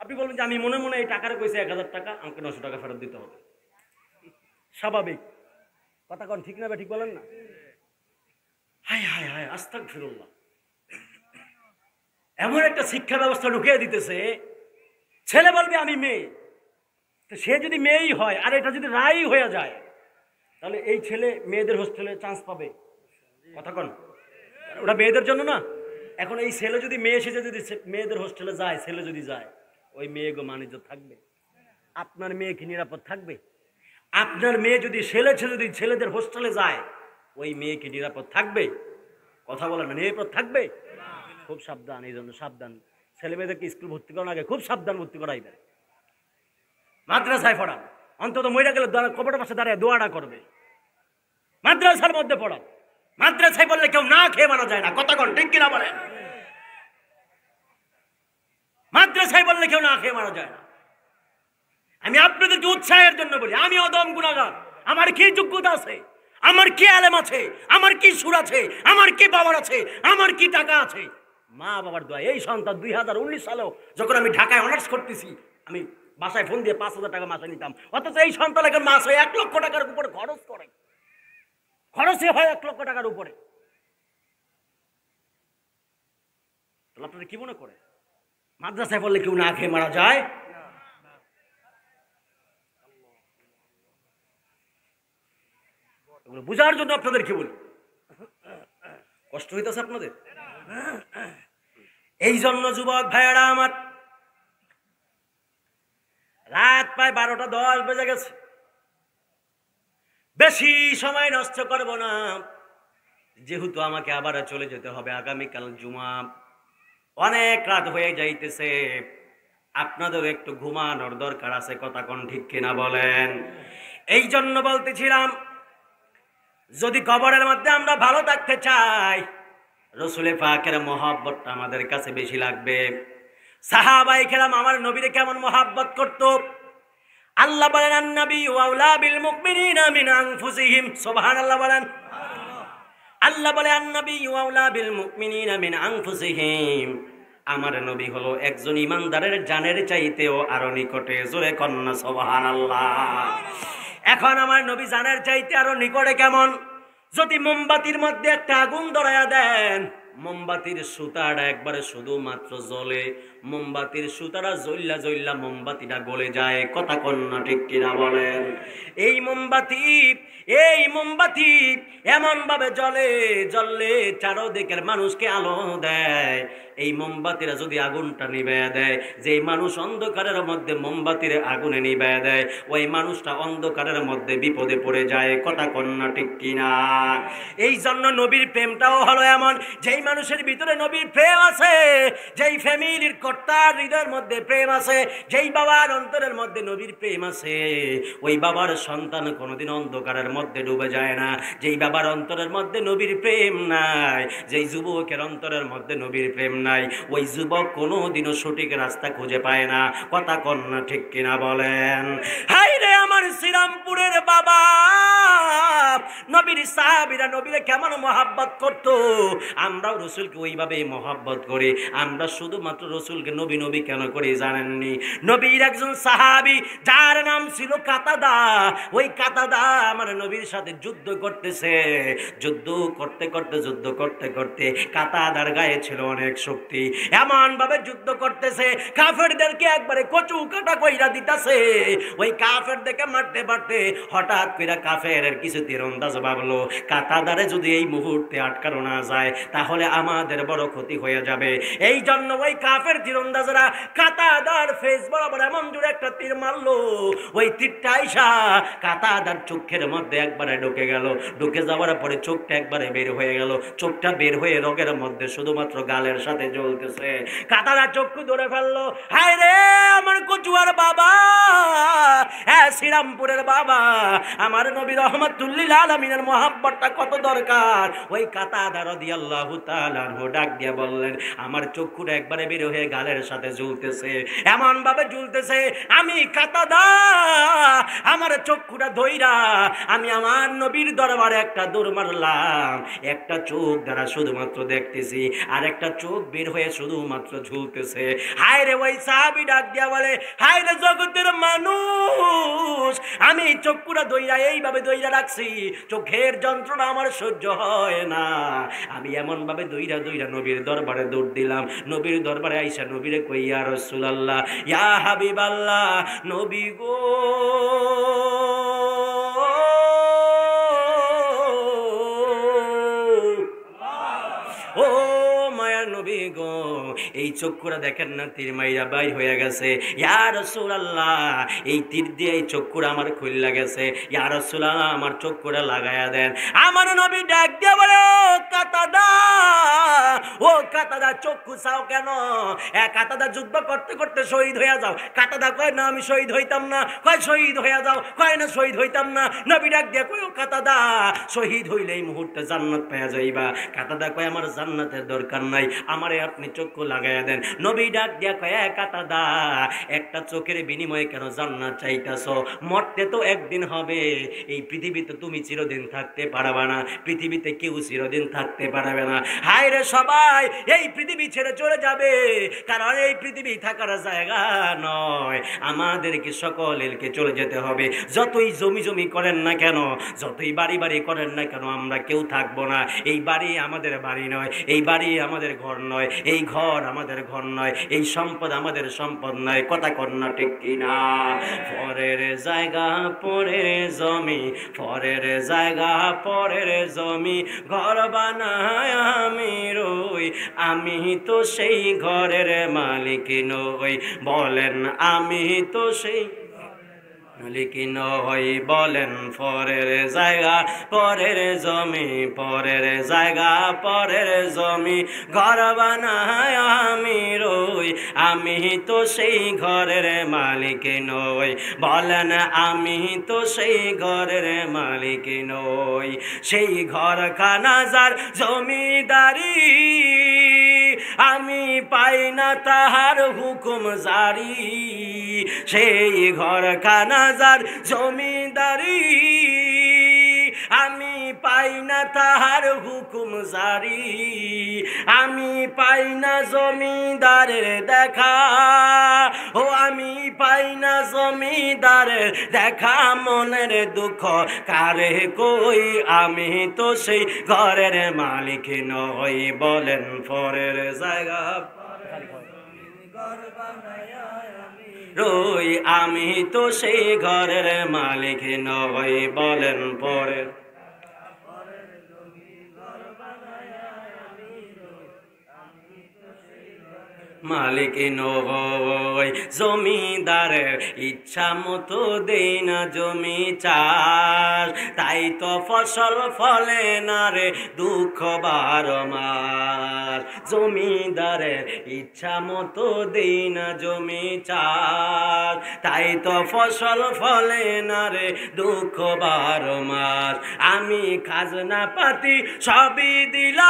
আপনি বলবেন যে আমি মনে মনে এই টাকার কইছে 1000 টাকা, আমাকে 900 টাকা ফেরত দিতে হবে। স্বাভাবিক কথা কোন ঠিক না? ঠিক বলেন না? হায় হায় হায়, আস্তাগফিরুল্লাহ। এমন একটা শিক্ষা ব্যবস্থা ঢুকিয়ে দিতেছে, ছেলে বলবে আমি মেয়ে, তো সে যদি মেয়েই হয় আর এটা যদি রায় হয়ে যায়, তাহলে এই ছেলে মেয়েদের হোস্টেলে চান্স পাবে। কথা কন, ওটা মেয়েদের জন্য না। এখন এই ছেলে যদি মেয়ে সেজে যদি মেয়েদের হোস্টেলে যায়, ছেলে যদি যায়, ওই মেয়ে গো মানিজ্য থাকবে? আপনার মেয়ে কি নিরাপদ থাকবে? আপনার মেয়ে যদি যদি ছেলেদের হোস্টেলে যায়, ওই মেয়ে কি নিরাপদ থাকবে? কথা বলেন না, নিরাপদ থাকবে? খুব সাবধান, এই জন্য সাবধান। ছেলে মেয়েদেরকে স্কুল ভর্তি করার আগে খুব সাবধান ভর্তি করাইবেন। মাদ্রাসায় পড়ান, অন্তত মহিলা গেলে কবরের পাশে দাঁড়িয়ে দোয়াটা করবে। মাদ্রাসার মধ্যে পড়ান। মাদ্রাসায় বললে কেউ না খেয়ে মারা যায় না। কথা কন ঠিক কিনা বলেন? মাদ্রাসায় বললে কেউ না খেয়ে মারা যায় না। আমি আপনাদেরকে উৎসাহের জন্য বলি, আমি অদম গুনাহগার। আমার কি যোগ্যতা আছে? আমার কি আলেম আছে? আমার কি সুর আছে? আমার কি বাবার আছে? আমার কি টাকা আছে? মা বাবার দোয়া। এই সন্তান 2019 সালেও যখন আমি ঢাকায় অনার্স করতেছি, আমি বাসায় ফোন দিয়ে 5000 টাকা মাসে নিতাম, অথচ এই সন্তান এখন মাসে 1 লক্ষ টাকার উপরে খরচ করে। খরচে হয় 1 লক্ষ টাকার উপরে। তাহলে আপনারা কি মনে করে মাদ্রাসায় পড়লে কেউ না খেয়ে মারা যায়? বুঝার জন্য আপনাদেরকে বলি, কষ্ট হইতেছে আপনাদের। এই জন্য যুবক ভাইয়েরা আমার, রাত প্রায় 12:10 বেজে গেছে। বেশি সময় নষ্ট করব না, যেহেতু আমাকে আবার চলে যেতে হবে আগামীকাল জুমা। অনেক রাত হয়ে যাইতেছে, আপনাদের একটু ঘুমানোর দরকার আছে। কথা কোন ঠিক কিনা বলেন? এই জন্য বলতেছিলাম, যদি কবরের মধ্যে আমরা ভালো থাকতে চাই, রসুলে পাকের মহব্বতটা আমাদের কাছে বেশি লাগবে। সাহাবায়ে কেরাম আমার নবীরে কেমন মহব্বত করত। আল্লাহ বলেন, আন-নবী আউলা বিল মুমিনিনা মিন আনফুসিহিম। সুবহানাল্লাহ বলেন। আল্লাহ বলে, আন-নবী আউলা বিল মুমিনিনা মিন আনফুসিহিম। আমার নবী হলো একজন ইমানদারের জানের চাইতেও আরো নিকটে। জোরে কন্না সুবহানাল্লাহ। এখন আমার নবী জানের চাইতে আরো নিকটে কেমন? যদি মোমবাতির মধ্যে একটা আগুন ধরায়া দেন, মোমবাতির সুতাটা একবারে শুধুমাত্র জ্বলে, মোমবাতির সুতাটা জ্বললা জ্বললা মোমবাতিটা গলে যায়। কথা কন্যা ঠিক কিনা বলেন? এই মোমবাতি এমন ভাবে জ্বললে চারদিকের মানুষকে আলো দেয়। এই মোমবাতিরা যদি আগুনটা নিভাইয়া দেয়, যে মানুষ অন্ধকারের মধ্যে মোমবাতির আগুনে নিভাইয়া দেয়, ওই মানুষটা অন্ধকারের মধ্যে বিপদে পড়ে যায়। কথা কন্যা ঠিক কিনা? এই জন্য নবীর প্রেমটাও হলো এমন, যেই মানুষের ভিতরে নবীর প্রেম আছে, যেই ফ্যামিলির কর্তার হৃদয়ের মধ্যে প্রেম আছে, যেই বাবার অন্তরের মধ্যে নবীর প্রেম আছে, ওই বাবার সন্তান কোনোদিন অন্ধকারের মধ্যে ডুবে যায় না। যেই বাবার অন্তরের মধ্যে নবীর প্রেম নাই, যেই যুবকের অন্তরের মধ্যে নবীর প্রেম নাই, ওই যুবক কোনোদিনও সঠিক রাস্তা খুঁজে পায় না। কথা কন্যা ঠিক কিনা বলেন? হাই রে আমার শ্রীরামপুরের বাবা, নবীর সাহাবীরা নবীরে কেমন মহব্বত করত। আমরাও রসুলকে ওইভাবে মহব্বত করি। আমরা শুধুমাত্র রসুল রাসূলকে নবী নবী কেন করে জানেননি? নবীর একজন সাহাবী যার নাম ছিল কাতাদা, ওই কাতাদা আমার নবীর সাথে যুদ্ধ করতেছে। যুদ্ধ করতে করতে কাতাদার গায়ে ছিল অনেক শক্তি। এমন ভাবে যুদ্ধ করতেছে, কাফেরদেরকে একবারে কচু কাটা কইরা দিতেছে। ওই কাফেরদেরকে মারতে মারতে হঠাৎ কইরা কাফেরের কিছু তীরন্দাজ ভাবলো, কাতাদারে যদি এই মুহূর্তে আটকানো না যায় তাহলে আমাদের বড় ক্ষতি হয়ে যাবে। এই জন্য ওই কাফের তীরন্দাজরা কাতাদার ফেস বরাবর এমন জোরে একটা তীর মারলো, ওই তীরটা আইসা কাতাদার চোখের মধ্যে একবারে ঢুকে গেল। ঢুকে যাওয়ার পরে চোখটা একবারে বের হয়ে গেল। চোখটা বের হয়ে রগের মধ্যে শুধুমাত্র গালের সাথে জ্বলতেছে। কাতাদা চক্ষু ধরে ফেললো। হায় রে আমার কচুয়ার বাবা, হ্যাঁ শ্রীরামপুরের বাবা, আমার নবী রহমাতুল্লিল আলামিনের মহাব্বতটা কত দরকার। ওই কাতাদা রাদিয়াল্লাহু তাআলা আনহু ডাক দিয়ে বললেন, আমার চক্ষুটা একবারে বের হয়ে গালের সাথে ঝুলতেছে, এমন ভাবে ঝুলতেছে, আমি কাতাদা আমার চক্ষুটা ধইরা আমি আমার নবীর দরবারে একটা দৌড় মারলাম। একটা চোখ দ্বারা শুধুমাত্র দেখতেছি, আর একটা চোখ বের হয়ে শুধুমাত্র ঝুলতেছে। হায় রে ওই সাহাবী ডাক দিয়া বলে, হায় রে জগতের মানুষ, আমি চক্ষুটা দইরা এইভাবে দইরা রাখছি, চোখের যন্ত্রণা আমার সহ্য হয় না। আমি এমন ভাবে দইরা দইরা নবীর দরবারে দৌড় দিলাম। নবীর দরবারে আইসা নবীরে কই, ইয়া রাসূলুল্লাহ, ইয়া হাবিবাল্লাহ, নবী গো, ও মায়ার নবী গো, এই চক্ষুরা দেখেন না তীর মাইরা বাইর হয়ে গেছে। ইয়া রাসূলুল্লাহ, এই তীর দিয়ে এই চক্ষুরা আমার খুললা গেছে। ইয়া রাসূলুল্লাহ, আমার চক্ষুরা লাগায়া দেন। আমার নবী ডাক দিয়ে বলে, ও কাতাদা, ও কাতাদা, চক্ষু চাও কেন? কাতাদা যুদ্ধ করতে করতে শহীদ হইয়া যাও। কাতাদা কয়, না আমি শহীদ হইতাম না। কয় শহীদ হইয়া যাও। কয় না শহীদ হইতাম না। নবী ডাক দিয়ে কয়, ও কাতাদা, শহীদ হইলে এই মুহূর্তে জান্নাত পেয়ে যাইবা। কাতাদা কয়, আমার জান্নাতের দরকার নাই, আমারে আপনি চক্ষু লাগাইয়া দেন। নবী ডাক দিয়া কয়, কাতাদা, একটা চোখের বিনিময়ে কেন জান্নাত চাইতাছো? মরতে তো একদিন হবে। এই পৃথিবীতে তুমি চিরদিন থাকতে পারবে না, পৃথিবীতে কেউ চিরদিন থাকতে পারবে না। হায় রে সবাই এই পৃথিবী ছেড়ে চলে যাবে, কারণ এই পৃথিবী থাকার জায়গা নয়। আমাদেরকে সকলকে চলে যেতে হবে। যতই জমি জমি করেন না কেন, যতই বাড়ি বাড়ি করেন না কেন, আমরা কেউ থাকবো না। এই বাড়ি আমাদের বাড়ি নয়, এই বাড়ি আমাদের ঘর নয়, এই ঘর আমাদের ঘর নয়, এই সম্পদ আমাদের সম্পদ নয়। কথা কন্যা ঠিক কিনা? পরের জায়গা পরের জমি, পরের জায়গা পরের জমি, ঘর বানায় আমি রই, আমি তো সেই ঘরের মালিক নই। বলেন আমি তো সেই মালিক নই। বলেন পরের জায়গা পরের জমি, পরের জায়গা পরের জমি, ঘর বানায় আমি রই, আমি তো সেই ঘরের মালিক নই। বলেন আমি তো সেই ঘরের মালিক নই। সেই ঘরখানা যার জমিদারি, আমি পাই না তাহার হুকুম জারি। সেই ঘরখানা যার জমিদারি, আমি পাই না তাহার হুকুম জারি। আমি পাই না জমিদারের দেখা, ও আমি পাই না জমিদারের দেখা। মনের দুঃখ কারে কই, আমি তো সেই ঘরের মালিক নই। বলেন পরের জায়গা রই, আমি তো সেই ঘরের মালিক নই। বলেন পরের মালিক নই। জমিদারের ইচ্ছা মতো দেই না জমি চাষ, তাই তো ফসল ফলে না রে দুঃখ 12 মাস। জমিদারের ইচ্ছা মতো দেই না জমি চাষ, তাই তো ফসল ফলে না রে দুঃখ 12 মাস। আমি খাজনা পাতি সবই দিলাম,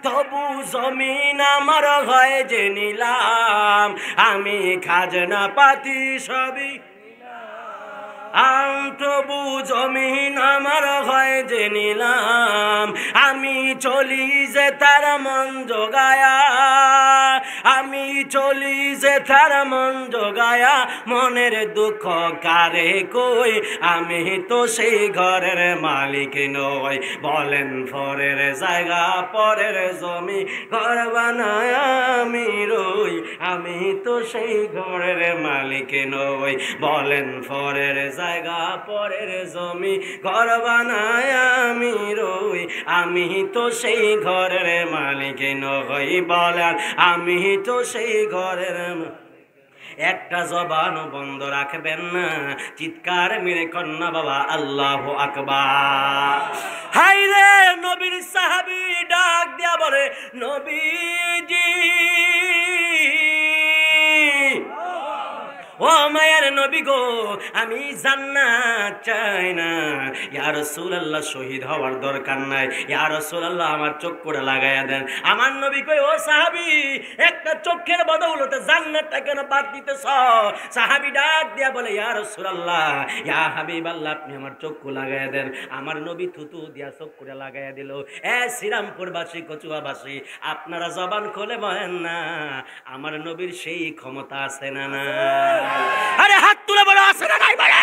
তবু জমিন আমার হয় যে নিলাম। আমি খাজনা পাতি সবই, তবু জমিন আমার হয় যে নিলাম। আমি চলি যে তার মন জোগায়া, চলি যে তার মন জোগায়া মনের দুঃখ কারে কই আমি তো সেই ঘরের মালিক নই বলেন পরের জায়গা পরের জমি ঘর বানায় আমি রই আমি তো সেই ঘরের মালিক নই বলেন পরের জায়গা পরের জমি ঘর বানায় আমি রই আমি তো সেই ঘরের মালিক নই বলেন আমি তো সেই ঘরের একটা জবান বন্ধ রাখবেন না চিৎকার মেরে কন্যা বাবা আল্লাহু আকবার হায় রে নবীর সাহাবী ডাক দিয়া বলে নবীজি ও মায়ের নবী গো আমি জান্নাত চাই না ইয়া রাসূলুল্লাহ শহীদ হওয়ার দরকার নাই ইয়া রাসূলুল্লাহ আমার চক্ষুটা লাগায়া দেন আমার নবী কই ও সাহাবী একটা চোখের বদৌলতে জান্নাতটা কেন বাদ দিতেছ সাহাবী ডাক দিয়া বলে ইয়া রাসূলুল্লাহ ইয়া হাবিবাল্লাহ আপনি আমার চক্ষু লাগায়া দেন আমার নবী থুতু দিয়া চক্ষুটা লাগায়া দিল এ শ্রীরামপুরবাসী কচুয়াবাসী আপনারা জবান খুলে বলেন না আমার নবীর সেই ক্ষমতা আছে না না আরে হাত তুলে বলো আছে না নাই বলে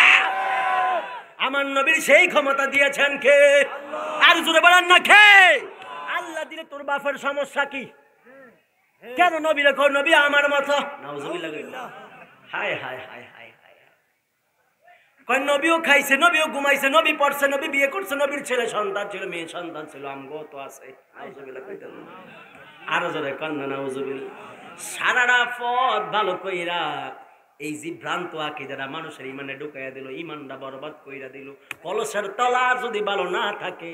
আমার নবীর সেই ক্ষমতা দিয়েছেন কে আর জোরে বলেন না কে আল্লাহ দিলে তোর বাপের সমস্যা কি কেন নবী রেখো নবী আমার মতো নাউজুবিল্লাহ হায় হায় হায় হায় হায় কয় নবীও খাইছে নবীও ঘুমাইছে নবী পড়ছে নবী বিয়ে করছে নবীর ছেলে সন্তান ছিল মেয়ে সন্তান ছিল আমগো তো আছে নাউজুবিল্লাহ কইতেন আরো জোরে কন্না নাউজুবিল্লাহ সারাটা পথ ভালো কইরা এই যে ভ্রান্ত আকীদারা মানুষের ইমানে ঢুকাইয়া দিল ইমানটা বরবাদ কইরা দিল কলসের তলা যদি ভালো না থাকে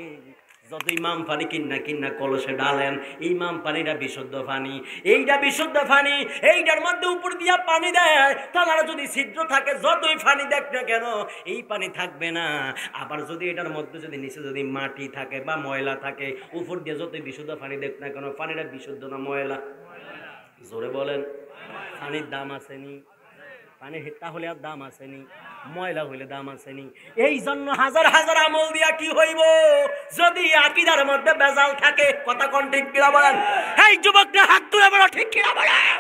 যত ইমাম পানি কিন্না কলসে ডালেন ইমাম পানিটা বিশুদ্ধ পানি এইটা বিশুদ্ধ পানি এইটার মধ্যে উপর দিয়া পানি দেয় তলার যদি ছিদ্র থাকে যতই পানি দেখ না কেন এই পানি থাকবে না আবার যদি এটার মধ্যে যদি নিচে যদি মাটি থাকে বা ময়লা থাকে উপর দিয়ে যতই বিশুদ্ধ পানি দেখ না কেন পানিটা বিশুদ্ধ না ময়লা জোরে বলেন পানির দাম আসেনি পানি তাহলে আর দাম আসেনি ময়লা হইলে দাম আসেনি এই জন্য হাজার হাজার আমল দিয়া কি হইব যদি আকীদার মধ্যে বেজাল থাকে কথা কোন ঠিক কিনা বলেন এই যুবকরা হাত তুলে বলো ঠিক কিনা বলেন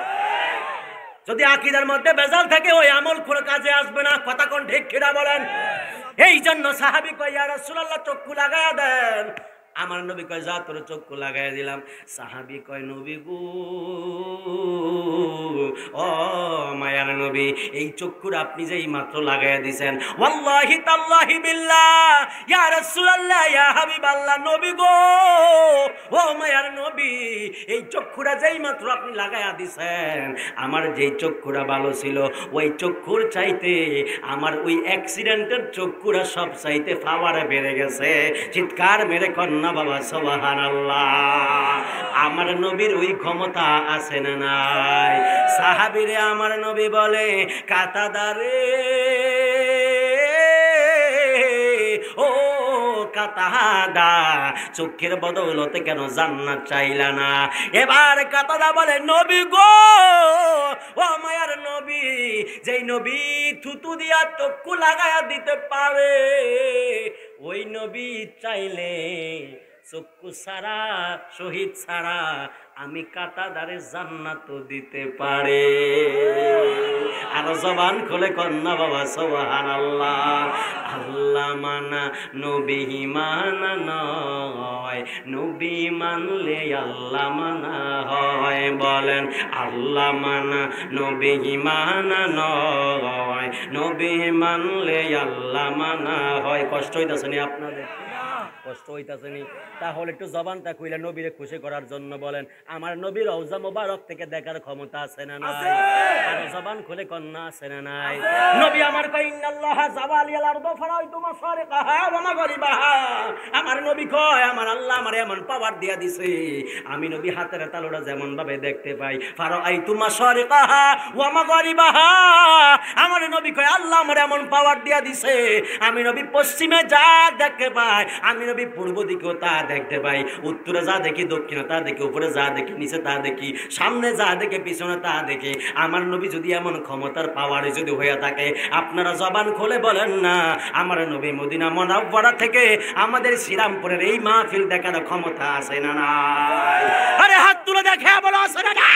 যদি আকীদার মধ্যে বেজাল থাকে ওই আমল কোনো কাজে আসবে না কথা কোন ঠিক কিনা বলেন এই জন্য সাহাবী কয় ইয়া রাসূলুল্লাহ চক্ষু লাগায়া দেন আমার নবী কয় যা তোর চক্ষু লাগাইয়া দিলাম সাহাবী কয় নবী গো ও মায়ার নবী এই চক্ষুর আপনি যেই মাত্র লাগাইয়া দিয়েছেন ওয়াল্লাহি তাল্লাহি বিল্লাহ ইয়া রাসূলুল্লাহ ইয়া হাবিবাল্লাহ নবী গো ও মায়ার নবী এই চক্ষুরা যেই মাত্র আপনি লাগাইয়া দিয়েছেন আমার যেই চক্ষুরা ভালো ছিল ওই চক্ষুর চাইতে আমার ওই অ্যাক্সিডেন্টের চক্ষুরা সব চাইতে পাওয়ারে বেড়ে গেছে চিৎকার মেরে কন্যা বাবা সুবহানাল্লাহ আমার নবীর ওই ক্ষমতা আছে না নাই সাহাবীরে আমার নবী বলে কাতাদারে ও কাতাদা চোখের বদৌলতে কেন জান্নাত চাইলা না এবার কাতাদা বলে নবী গো ও মায়ার নবী যেই নবী থুতু দিয়া চক্ষু লাগায়া দিতে পারে ওই নবী চাইলে চক্ষু ছাড়া শহীদ ছাড়া আমি কাতাদারে জান্নাত দিতে পারে আর জবান খুলে কন্যা বাবা সুবহানাল্লাহ আল্লাহ মানা নবী মানা নয় নবী মানলে আল্লাহ মানা হয় বলেন আল্লাহ মানা নবী মানা নয় নবী মানলে আল্লাহ মানা হয় কষ্ট হইতাছে নি আপনাদের কষ্ট হইতাছে নি তাহলে একটু জবানটা কইলা নবীরে খুশি করার জন্য বলেন আমার নবীর রওজা মোবারক থেকে দেখার ক্ষমতা আছে না নাই আর জবান খুলে কন্না আছে না নাই নবী আমার কয় ইন্নাল্লাহা জাওয়ালিয়াল আরদ ফারাইতু মাসারিকাহা ওয়া মাগরিবাহা আমার নবী কয় আমার আল্লাহ আমারে এমন পাওয়ার দিয়া দিছে আমি নবী হাতের তালুটা যেমন ভাবে দেখতে পাই ফারাইতু মাসারিকাহা ওয়া মাগরিবাহা আমার নবী কয় আল্লাহ আমারে এমন পাওয়ার দিয়া দিছে আমি নবী পশ্চিমে যা দেখতে পাই আমি নবী পূর্ব দিকেও তা দেখতে পাই উত্তরে যা দেখি দক্ষিণে তা দেখি উপরে যা দেখি নিচে তা দেখি সামনে যা দেখে পিছনে তা দেখি আমার নবী যদি এমন ক্ষমতার পাওয়ারে যদি হয়ে থাকে আপনারা জবান খুলে বলেন না আমার নবী মদিনা মুনাওয়ারা থেকে আমাদের শ্রীরামপুরের এই মাহফিল দেখার ক্ষমতা আছে না নাই আরে হাত তুলে দেখে বলো আছে না নাই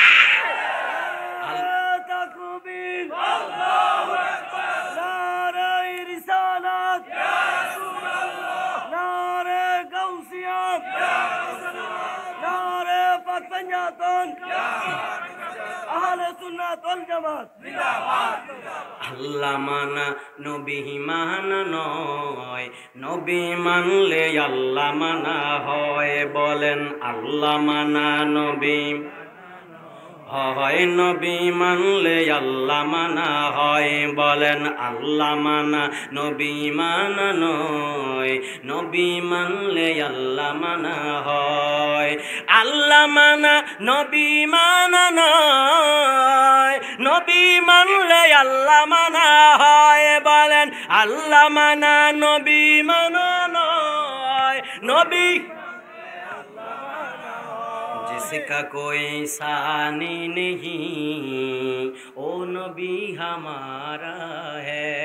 সুন্নাতুন আহলে সুন্নাত ওয়াল জামাত জিন্দাবাদ আল্লাহ মানা নবী মানা নয়, নবী মানলে আল্লাহ মানা হয়। বলেন আল্লাহ মানা নবী হয়, নবী মানলে আল্লাহ মানা হয়। বলেন আল্লাহ মানা নবী মানা নয়, নবী মানলে আল্লাহ মানা হয়। আল্লাহ মানা নবী মানা নয়, নবী মানলে আল্লাহ মানা হয়। বলেন আল্লাহ মানা নবী মানা নয়, নবী जिसका कोई सानी नहीं ओ नबी हमारा है,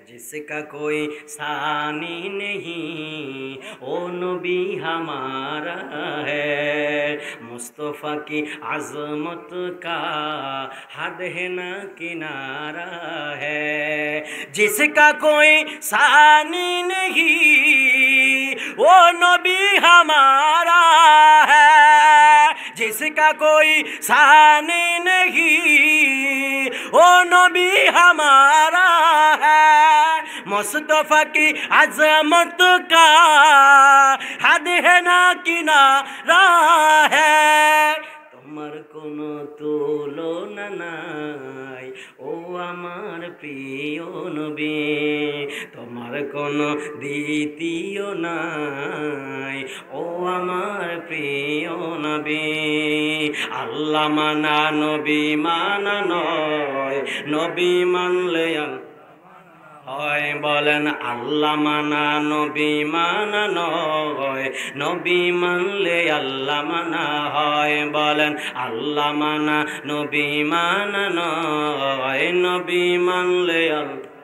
जिसका कोई सानी नहीं ओ नबी हमारा है। मुस्तफ़ा की अज़मत का हद है ना किनारा है, जिसका कोई सानी नहीं वो नबी हमारा है, जिसका कोई सानी नहीं वो नबी हमारा है। मुस्तफ़ा की अज़मत का हद है ना किनारा है। তোমার কোনো তুলনা নাই ও আমার প্রিয় নবী, তোমার কোনো দ্বিতীয় নাই ও আমার প্রিয় নবী। আল্লাহ মানা নবী মানা নয়, নবী মানলে হয়। বলেন আল্লাহ মানা নবী মানা নয়, নবী মানলে আল্লাহ মানা হয়। বলেন আল্লাহ মানা নবী মানা নয়, নবী মানলে আল্লাহ।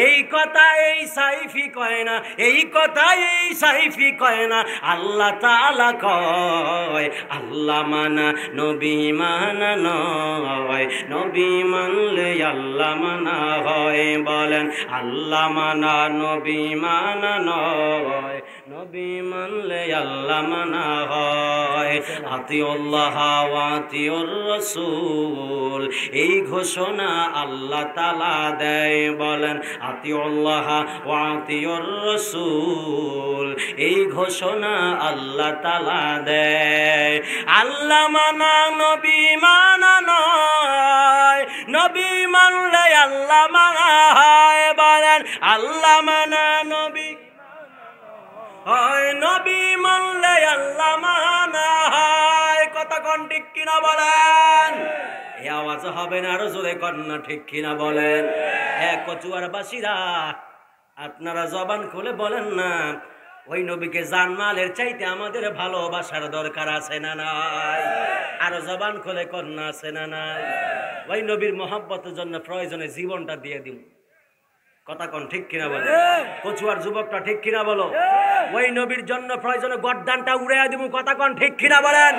এই কথা এই সাইফি কয় না, এই কথা এই সাইফি কয় না, আল্লাহ তাআলা কয় আল্লাহ মানা নবী মানা নয়, নবী মানলে আল্লাহ মানা হয়। বলেন আল্লাহ মানা নবী মানা নয়, নবী মানলে আল্লাহ মানা হয়। আতিউল্লাহ ওয়া আতিউর রাসূল এই ঘোষণা আল্লাহ তাআলা দেয়। বলেন আতিউল্লাহ ওয়া আতিউর রাসূল এই ঘোষণা আল্লাহ তাআলা দেয়। আল্লাহ মানা নবী মানা নয়, নবী মানলে আল্লাহ মানা হয়। বলেন আল্লাহ মানা নবী হয়, নবী মানলে আল্লাহ মানা হয়। কথা কোন ঠিক কিনা বলেন? এই আওয়াজ হবে না, আরো জোরে কন্যা ঠিক কিনা বলেন? কচুয়ার বাসীরা আপনারা জবান খুলে বলেন না, ওই নবীকে জানমালের চাইতে আমাদের ভালোবাসার দরকার আছে না নাই? আরো জবান খুলে কন্যা আছে না নাই? ওই নবীর মহব্বতের জন্য প্রয়োজনে জীবনটা দিয়ে দিব। কথা কোন ঠিক কিনা বলে? কচুয়ার যুবকটা ঠিক কিনা বলো? ওই নবীর জন্য প্রয়োজনে গর্দানটা উড়াইয়া দিব। কথা কোন ঠিক কিনা বলেন?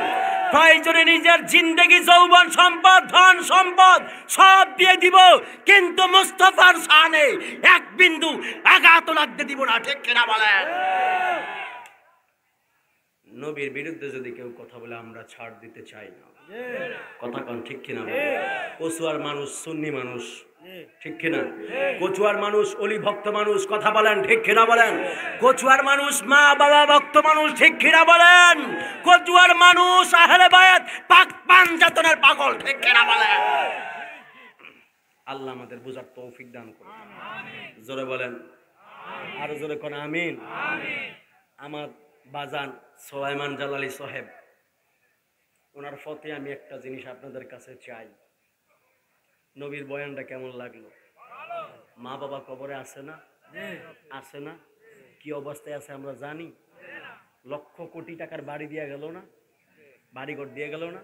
প্রয়োজনে নিজের জিন্দেগি, যৌবন, সম্পদ, ধন সম্পদ সব দিয়ে দিব, কিন্তু মুস্তাফার শানে এক বিন্দু আঘাত লাগতে দিব না। ঠিক কিনা বলেন? নবীর বিরুদ্ধে যদি কেউ কথা বলে আমরা ছাড় দিতে চাই না। কথা কোন ঠিক কিনা বলেন? কচুয়ার মানুষ সুন্নি মানুষ, ঠিক কিনা? কচুয়ার মানুষ অলি ভক্ত মানুষ, কথা বলেন ঠিক কিনা বলেন? কচুয়ার মানুষ মা বাবা ভক্ত মানুষ, ঠিক কিনা বলেন? কচুয়ার মানুষ আহলে বায়াত পাক পাঞ্জাতনের পাগল, ঠিক কিনা বলেন? আল্লাহ আমাদের বুঝার তৌফিক দান করুন। জোরে বলেন, আরো জোরে কোন আমিন। আমার বাজান সুলাইমান জালালি সাহেব, ওনার ফতে আমি একটা জিনিস আপনাদের কাছে চাই। নবীর বয়ানটা কেমন লাগলো? মা বাবা কবরে আছে না? আছে না? কি অবস্থায় আছে আমরা জানি? লক্ষ কোটি টাকার বাড়ি দিয়ে গেল না, বাড়িঘর দিয়ে গেল না,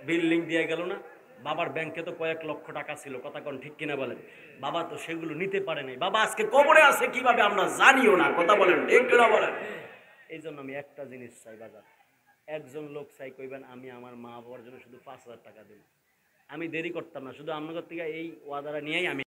বিল্ডিং দিয়ে গেল না। বাবার ব্যাংকে তো কয়েক লক্ষ টাকা ছিল। কথা কোন ঠিক কিনা বলেন? বাবা তো সেগুলো নিতে পারে নাই। বাবা আজকে কবরে আছে কিভাবে আমরা জানিও না। কথা বলেন ঠিক কিনা বলেন? এই জন্য আমি একটা জিনিস চাই বাজার, একজন লোক চাই কইবেন আমি আমার মা বাবার জন্য শুধু 5,000 টাকা দেব। আমি দেরি করতাম না, শুধু আপনাদের থেকে এই ওয়াদাটা নিয়েই আমি